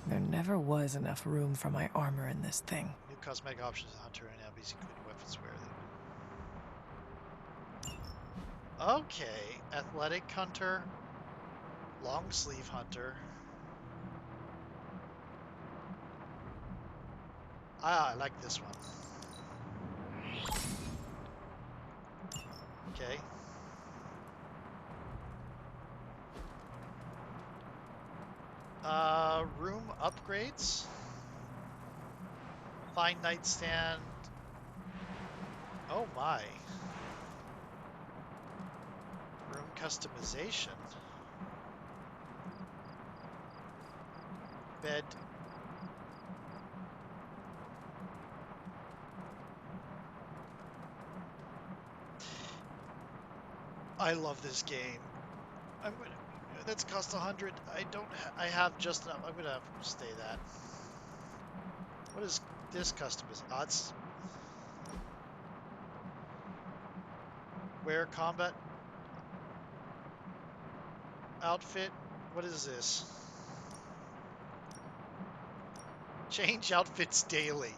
There never was enough room for my armor in this thing. New cosmetic options, Hunter and Abby's including weapons wear. Okay, athletic hunter, long sleeve hunter. I like this one. Okay. Room upgrades. Fine nightstand. Oh my. Room customization. Bed. I love this game. I'm gonna. That's cost 100. I have just enough. I'm gonna stay that. What is this customization? Odds. Wear combat outfit. What is this? Change outfits daily.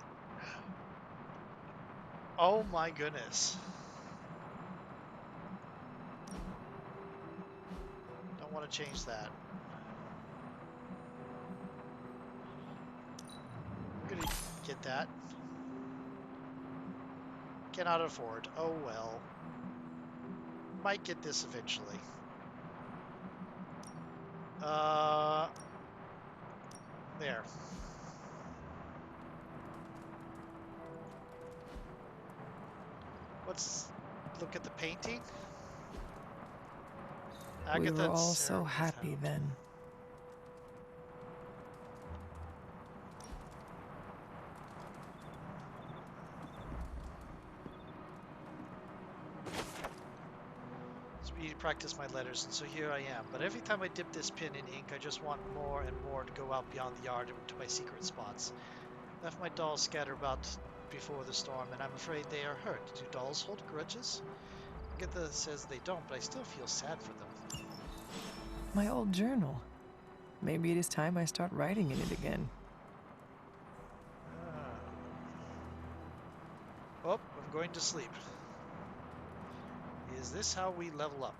Oh my goodness. Don't want to change that. I'm gonna get that. Cannot afford. Oh well. Might get this eventually. There. Let's look at the painting. We were all so happy then. practice my letters, and so here I am. But every time I dip this pen in ink, I just want more and more to go out beyond the yard and to my secret spots. Left my dolls scattered about before the storm, and I'm afraid they are hurt. Do dolls hold grudges? Agatha says they don't, but I still feel sad for them. My old journal. Maybe it is time I start writing in it again. Oh, I'm going to sleep. Is this how we level up?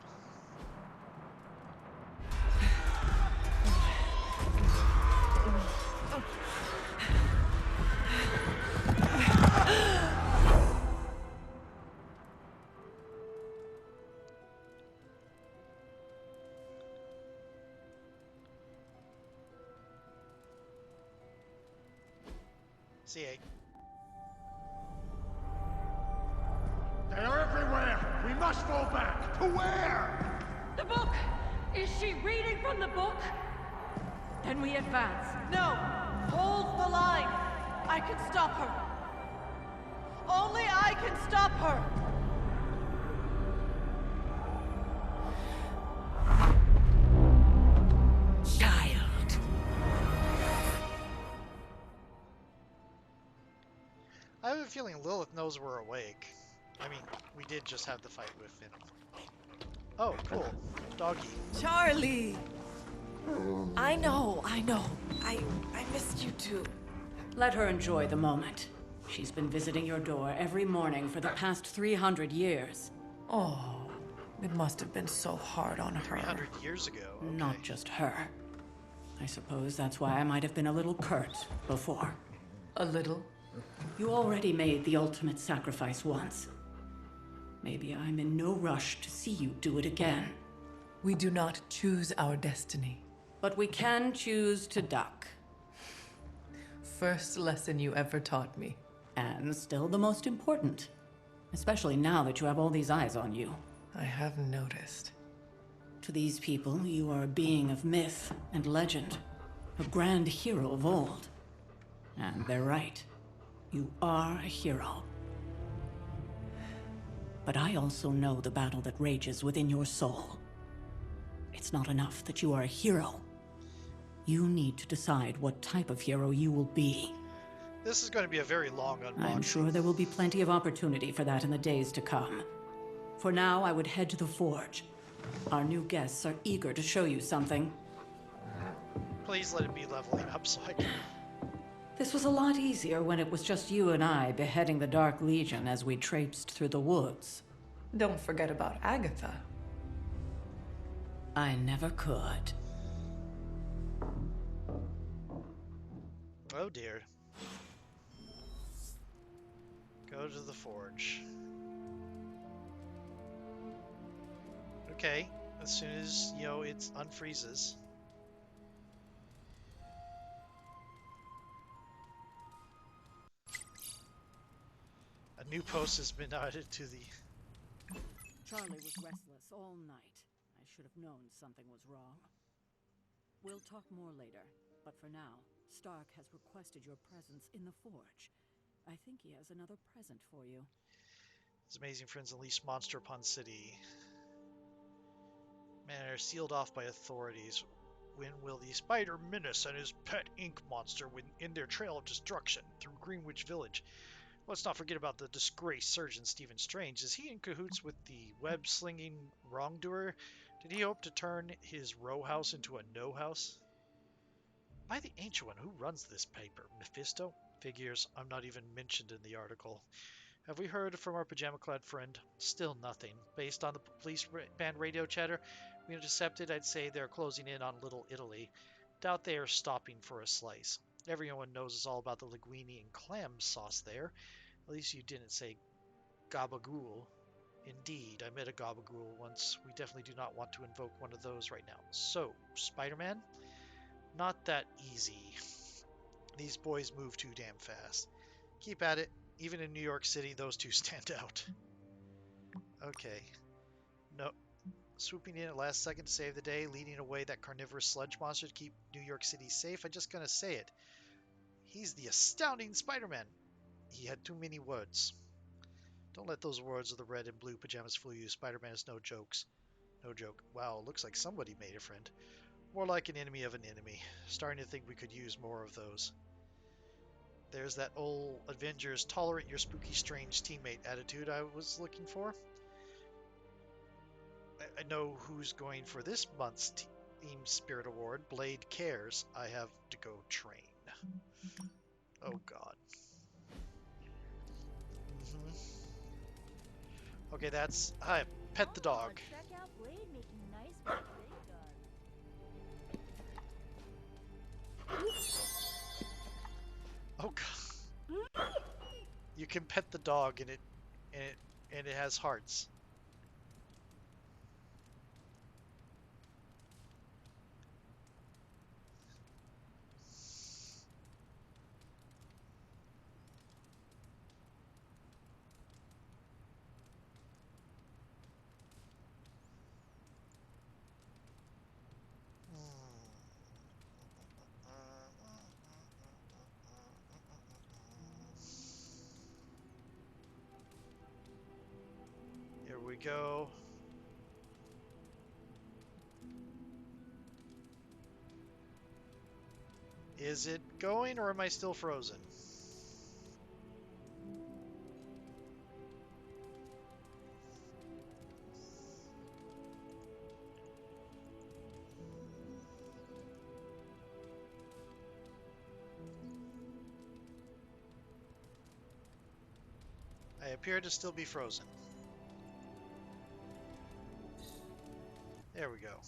C8. They're everywhere! We must fall back! To where? The book! Is she reading from the book? Then we advance. No! Hold the line! I can stop her! Only I can stop her! Child. I have a feeling Lilith knows we're awake. I mean, we did just have the fight with Venom. Oh, cool. Doggy. Charlie! I know. I missed you too. Let her enjoy the moment. She's been visiting your door every morning for the past 300 years. Oh, it must have been so hard on her. 300 years ago. Okay. Not just her. I suppose that's why I might have been a little curt before. A little? You already made the ultimate sacrifice once. Maybe I'm in no rush to see you do it again. We do not choose our destiny. But we can choose to duck. First lesson you ever taught me. And still the most important. Especially now that you have all these eyes on you. I have noticed. To these people, you are a being of myth and legend. A grand hero of old. And they're right. You are a hero. But I also know the battle that rages within your soul. It's not enough that you are a hero. You need to decide what type of hero you will be. This is going to be a very long unboxing. I'm sure there will be plenty of opportunity for that in the days to come. For now, I would head to the forge. Our new guests are eager to show you something. Please let it be leveling up so I can... This was a lot easier when it was just you and I beheading the Dark Legion as we traipsed through the woods. Don't forget about Agatha. I never could. Oh dear. Go to the forge. Okay, as soon as, you know, it unfreezes. A new post has been added to the... Charlie was restless all night. I should have known something was wrong. We'll talk more later, but for now, Stark has requested your presence in the forge. I think he has another present for you. His amazing friends unleash monster upon city. Man, are sealed off by authorities. When will the Spider Menace and his pet ink monster in their trail of destruction through Greenwich Village? Let's not forget about the disgraced surgeon Stephen Strange. Is he in cahoots with the web-slinging wrongdoer? Did he hope to turn his row house into a no-house? By the Ancient One, who runs this paper? Mephisto? Figures. I'm not even mentioned in the article. Have we heard from our pajama-clad friend? Still nothing. Based on the police band radio chatter we intercepted, I'd say they're closing in on Little Italy. Doubt they are stopping for a slice. Everyone knows all about the linguine and clam sauce there. At least you didn't say gabagool. Indeed, I met a gabagool once. We definitely do not want to invoke one of those right now. So, Spider-Man? Not that easy. These boys move too damn fast. Keep at it. Even in New York City, those two stand out. Okay. No. Swooping in at last second to save the day, leading away that carnivorous sludge monster to keep New York City safe. I'm just gonna say it. He's the astounding Spider-Man. He had too many words. Don't let those words of the red and blue pajamas fool you. Spider-Man is no jokes. No joke. Wow, looks like somebody made a friend. More like an enemy of an enemy. Starting to think we could use more of those. There's that old Avengers tolerate your spooky strange teammate attitude I was looking for. I know who's going for this month's Team Spirit Award. Blade cares. I have to go train. Oh god. Okay, that's... Hi, pet the dog. Check out Blade making nice blade gun. Oh god. You can pet the dog and it has hearts. Here we go. Is it going or am I still frozen? I appear to still be frozen. There we go.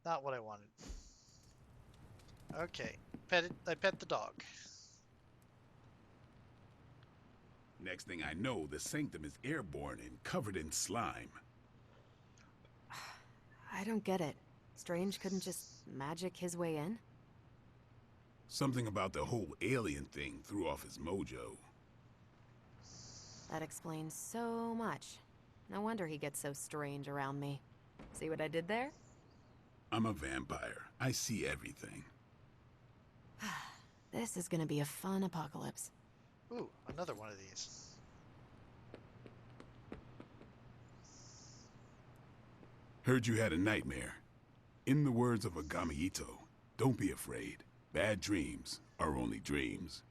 Not what I wanted. Okay, I pet the dog. Next thing I know, the sanctum is airborne and covered in slime. I don't get it. Strange couldn't just magic his way in? Something about the whole alien thing threw off his mojo. That explains so much. No wonder he gets so strange around me. See what I did there? I'm a vampire. I see everything. This is gonna be a fun apocalypse. Ooh, another one of these. Heard you had a nightmare. In the words of Agami Ito, don't be afraid. Bad dreams are only dreams.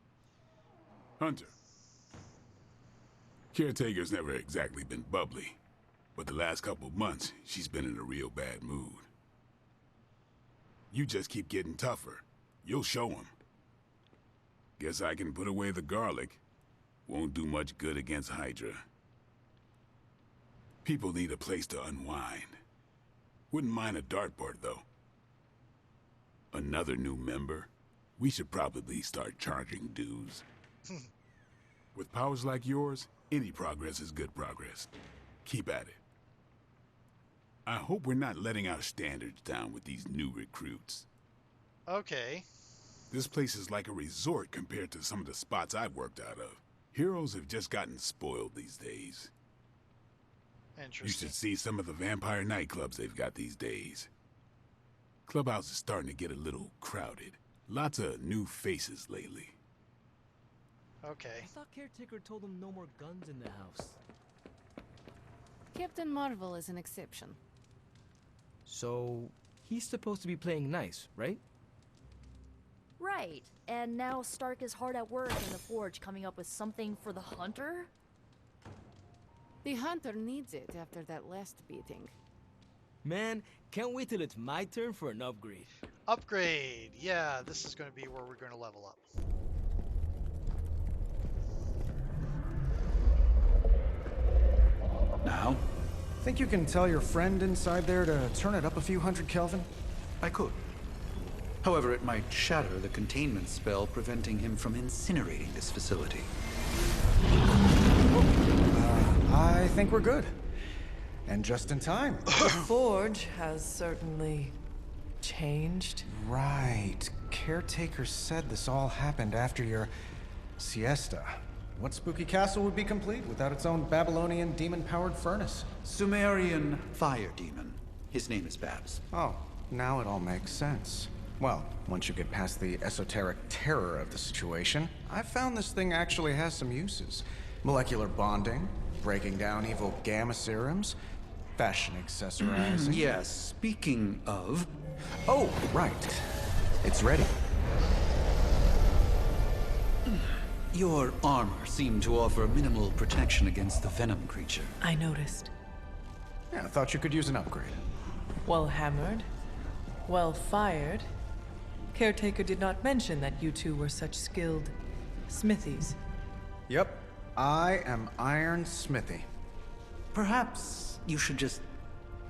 Hunter. Caretaker's never exactly been bubbly, but the last couple months, she's been in a real bad mood. You just keep getting tougher. You'll show 'em. Guess I can put away the garlic. Won't do much good against Hydra. People need a place to unwind. Wouldn't mind a dartboard, though. Another new member? We should probably start charging dues. With powers like yours, any progress is good progress. Keep at it. I hope we're not letting our standards down with these new recruits. Okay. This place is like a resort compared to some of the spots I've worked out of. Heroes have just gotten spoiled these days. Interesting. You should see some of the vampire nightclubs they've got these days. Clubhouse is starting to get a little crowded. Lots of new faces lately. Okay. I thought Caretaker told them no more guns in the house. Captain Marvel is an exception. So, he's supposed to be playing nice, right? Right. And now Stark is hard at work in the forge coming up with something for the Hunter? The Hunter needs it after that last beating. Man, can't wait till it's my turn for an upgrade. Upgrade! Yeah, this is going to be where we're going to level up. Now? Think you can tell your friend inside there to turn it up a few hundred Kelvin? I could. However, it might shatter the containment spell preventing him from incinerating this facility. I think we're good. And just in time. The forge has certainly changed. Right. Caretaker said this all happened after your siesta. What spooky castle would be complete without its own Babylonian demon-powered furnace? Sumerian fire demon. His name is Babs. Oh, now it all makes sense. Well, once you get past the esoteric terror of the situation, I've found this thing actually has some uses. Molecular bonding, breaking down evil gamma serums, fashion accessorizing. Yes, speaking of... Oh, right. It's ready. Your armor seemed to offer minimal protection against the venom creature. I noticed. Yeah, I thought you could use an upgrade. Well hammered. Well fired. Caretaker did not mention that you two were such skilled smithies. Yep, I am Iron Smithy. Perhaps you should just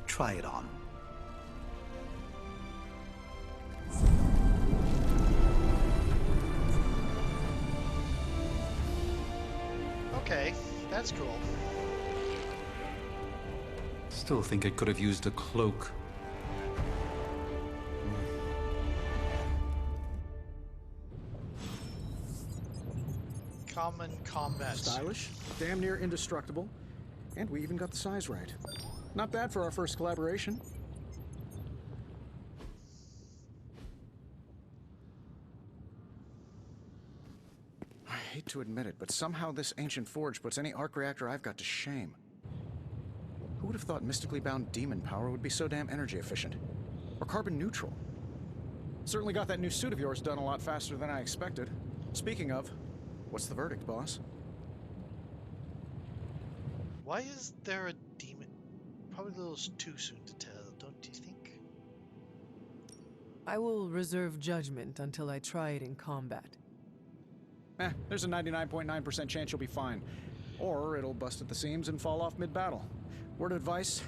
try it on. Okay, that's cool. Still think it could have used a cloak. Common combat. Stylish, damn near indestructible, and we even got the size right. Not bad for our first collaboration. I hate to admit it, but somehow this ancient forge puts any arc reactor I've got to shame. Who would have thought mystically bound demon power would be so damn energy efficient? Or carbon neutral? Certainly got that new suit of yours done a lot faster than I expected. Speaking of, what's the verdict, boss? Why is there a demon? Probably a little too soon to tell, don't you think? I will reserve judgment until I try it in combat. There's a 99.9% chance you'll be fine. Or it'll bust at the seams and fall off mid-battle. Word of advice,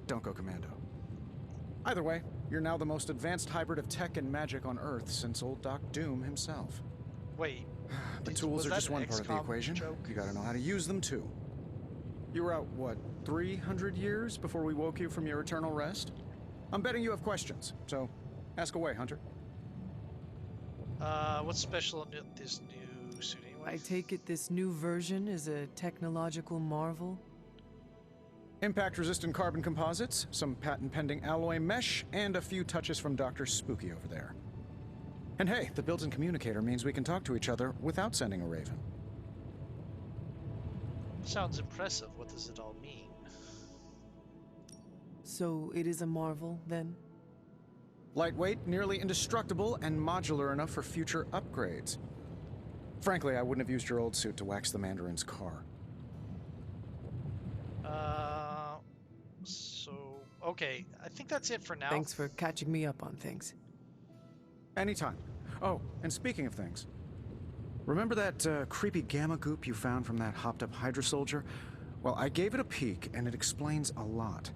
don't go commando. Either way, you're now the most advanced hybrid of tech and magic on Earth since old Doc Doom himself. Wait. The tools are just one part of the equation. You gotta know how to use them too. You were out, what, 300 years before we woke you from your eternal rest? I'm betting you have questions, so ask away, Hunter. What's special in this new suit anyway? I take it this new version is a technological marvel? Impact-resistant carbon composites, some patent-pending alloy mesh, and a few touches from Dr. Spooky over there. And hey, the built-in communicator means we can talk to each other without sending a raven. Sounds impressive. What does it all mean? So it is a marvel, then? Lightweight, nearly indestructible, and modular enough for future upgrades. Frankly, I wouldn't have used your old suit to wax the Mandarin's car. Okay, I think that's it for now. Thanks for catching me up on things. Anytime. Oh, and speaking of things, remember that creepy gamma goop you found from that hopped-up Hydra soldier? Well, I gave it a peek, and it explains a lot.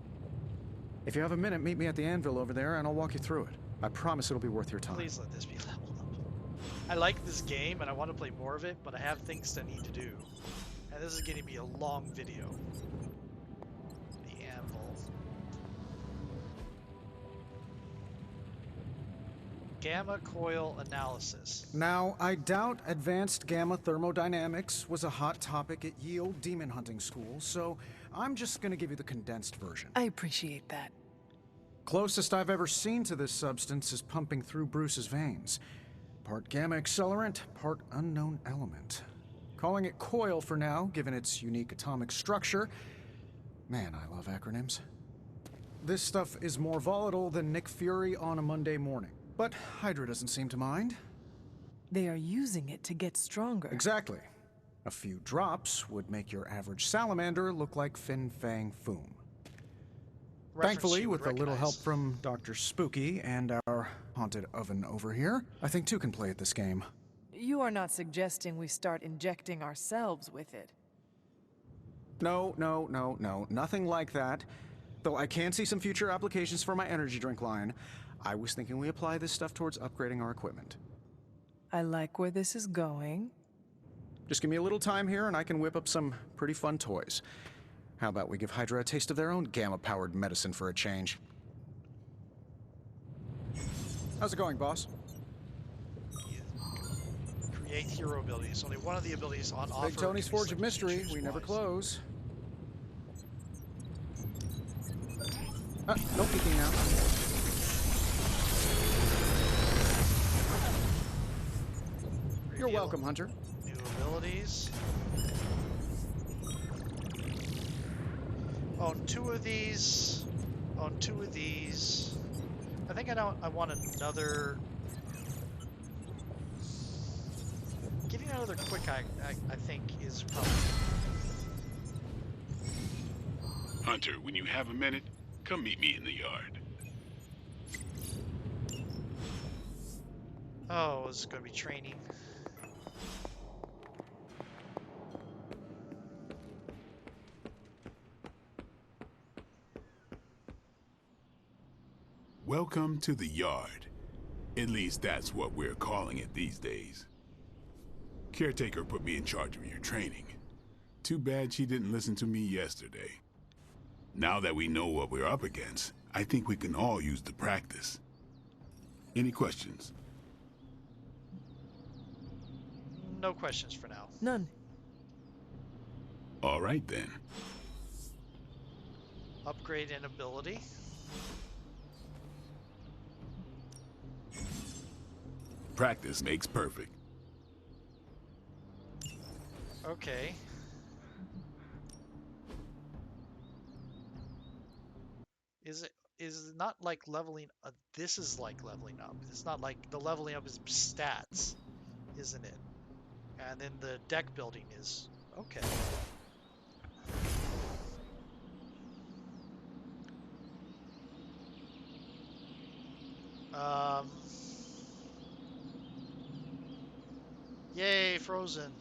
If you have a minute, meet me at the anvil over there, and I'll walk you through it. I promise it'll be worth your time. Please let this be leveled up. I like this game, and I want to play more of it, but I have things I need to do. And this is going to be a long video. The anvil. Gamma coil analysis. Now, I doubt advanced gamma thermodynamics was a hot topic at ye old demon hunting school, so I'm just gonna give you the condensed version. I appreciate that. Closest I've ever seen to this substance is pumping through Bruce's veins. Part gamma accelerant, part unknown element. Calling it coil for now, given its unique atomic structure. Man, I love acronyms. This stuff is more volatile than Nick Fury on a Monday morning. But Hydra doesn't seem to mind. They are using it to get stronger. Exactly. A few drops would make your average salamander look like Fin Fang Foom. Thankfully, with a little help from Dr. Spooky and our haunted oven over here, I think two can play at this game. You are not suggesting we start injecting ourselves with it? No, nothing like that. Though I can see some future applications for my energy drink line. I was thinking we apply this stuff towards upgrading our equipment. I like where this is going. Just give me a little time here and I can whip up some pretty fun toys. How about we give Hydra a taste of their own gamma-powered medicine for a change? How's it going, boss? Create hero abilities. Only one of the abilities on offer. Big Tony's Forge of Mystery. We never close. No peeking now. You're welcome, Hunter. New abilities. Own 2 of these. Own 2 of these. I think I want another. Getting another quick eye, I think, is probably. Hunter, when you have a minute, come meet me in the yard. Oh, this is going to be training. Welcome to the yard. At least that's what we're calling it these days. Caretaker put me in charge of your training. Too bad she didn't listen to me yesterday. Now that we know what we're up against, I think we can all use the practice. Any questions? No questions for now. None. All right then. Upgrade an ability. Practice makes perfect. Okay. Is it not like leveling? This is like leveling up. It's not like the leveling up is stats, isn't it? And then the deck building is okay. Yay, Frozen.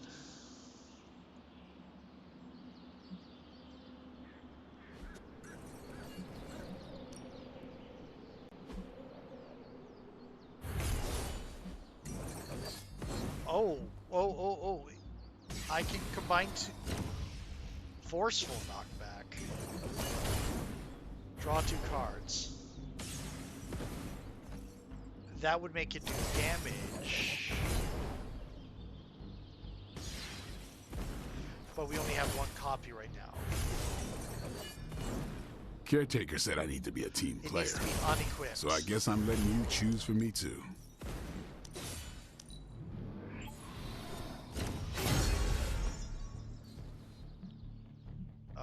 Oh. I can combine forceful knockback. Draw 2 cards. That would make it do damage. But we only have 1 copy right now. Caretaker said I need to be a team player. It needs to be unequipped. So I guess I'm letting you choose for me too.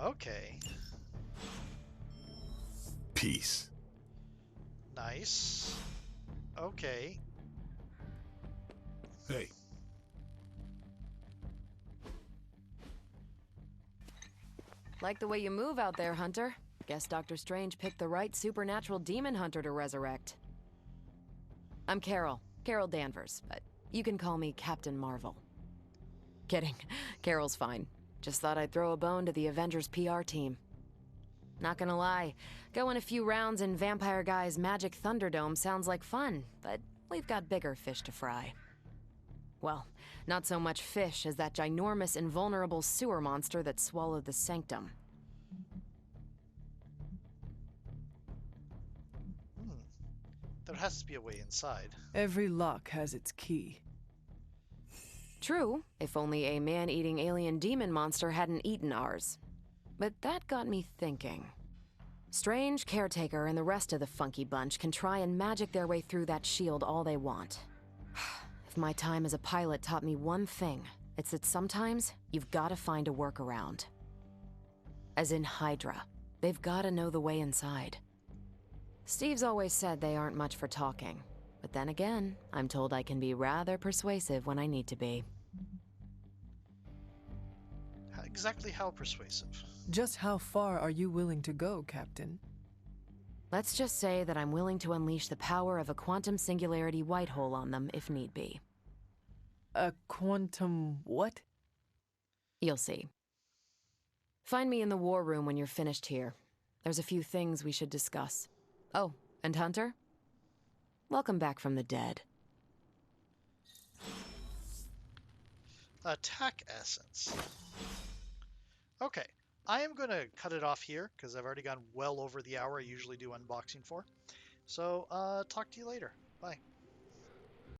Okay. Peace. Nice. Okay. Hey. Like the way you move out there, Hunter. Guess Dr. Strange picked the right supernatural demon hunter to resurrect. I'm Carol Danvers, but you can call me Captain Marvel. Kidding. Carol's fine. Just thought I'd throw a bone to the Avengers PR team. Not gonna lie, going a few rounds in Vampire Guy's Magic Thunderdome sounds like fun, but we've got bigger fish to fry. Well, not so much fish as that ginormous invulnerable sewer monster that swallowed the Sanctum. There has to be a way inside. Every lock has its key. True, if only a man-eating alien demon monster hadn't eaten ours. But that got me thinking. Strange, Caretaker, and the rest of the funky bunch can try and magic their way through that shield all they want. If my time as a pilot taught me one thing, it's that sometimes you've got to find a workaround. As in Hydra, they've got to know the way inside. Steve's always said they aren't much for talking, but then again, I'm told I can be rather persuasive when I need to be. Exactly how persuasive? Just how far are you willing to go, Captain? Let's just say that I'm willing to unleash the power of a quantum singularity white hole on them if need be. A quantum what? You'll see. Find me in the war room when you're finished here. There's a few things we should discuss. Oh, and Hunter? Welcome back from the dead. Attack essence. Okay, I am going to cut it off here because I've already gone well over the hour I usually do unboxing for. So, talk to you later. Bye.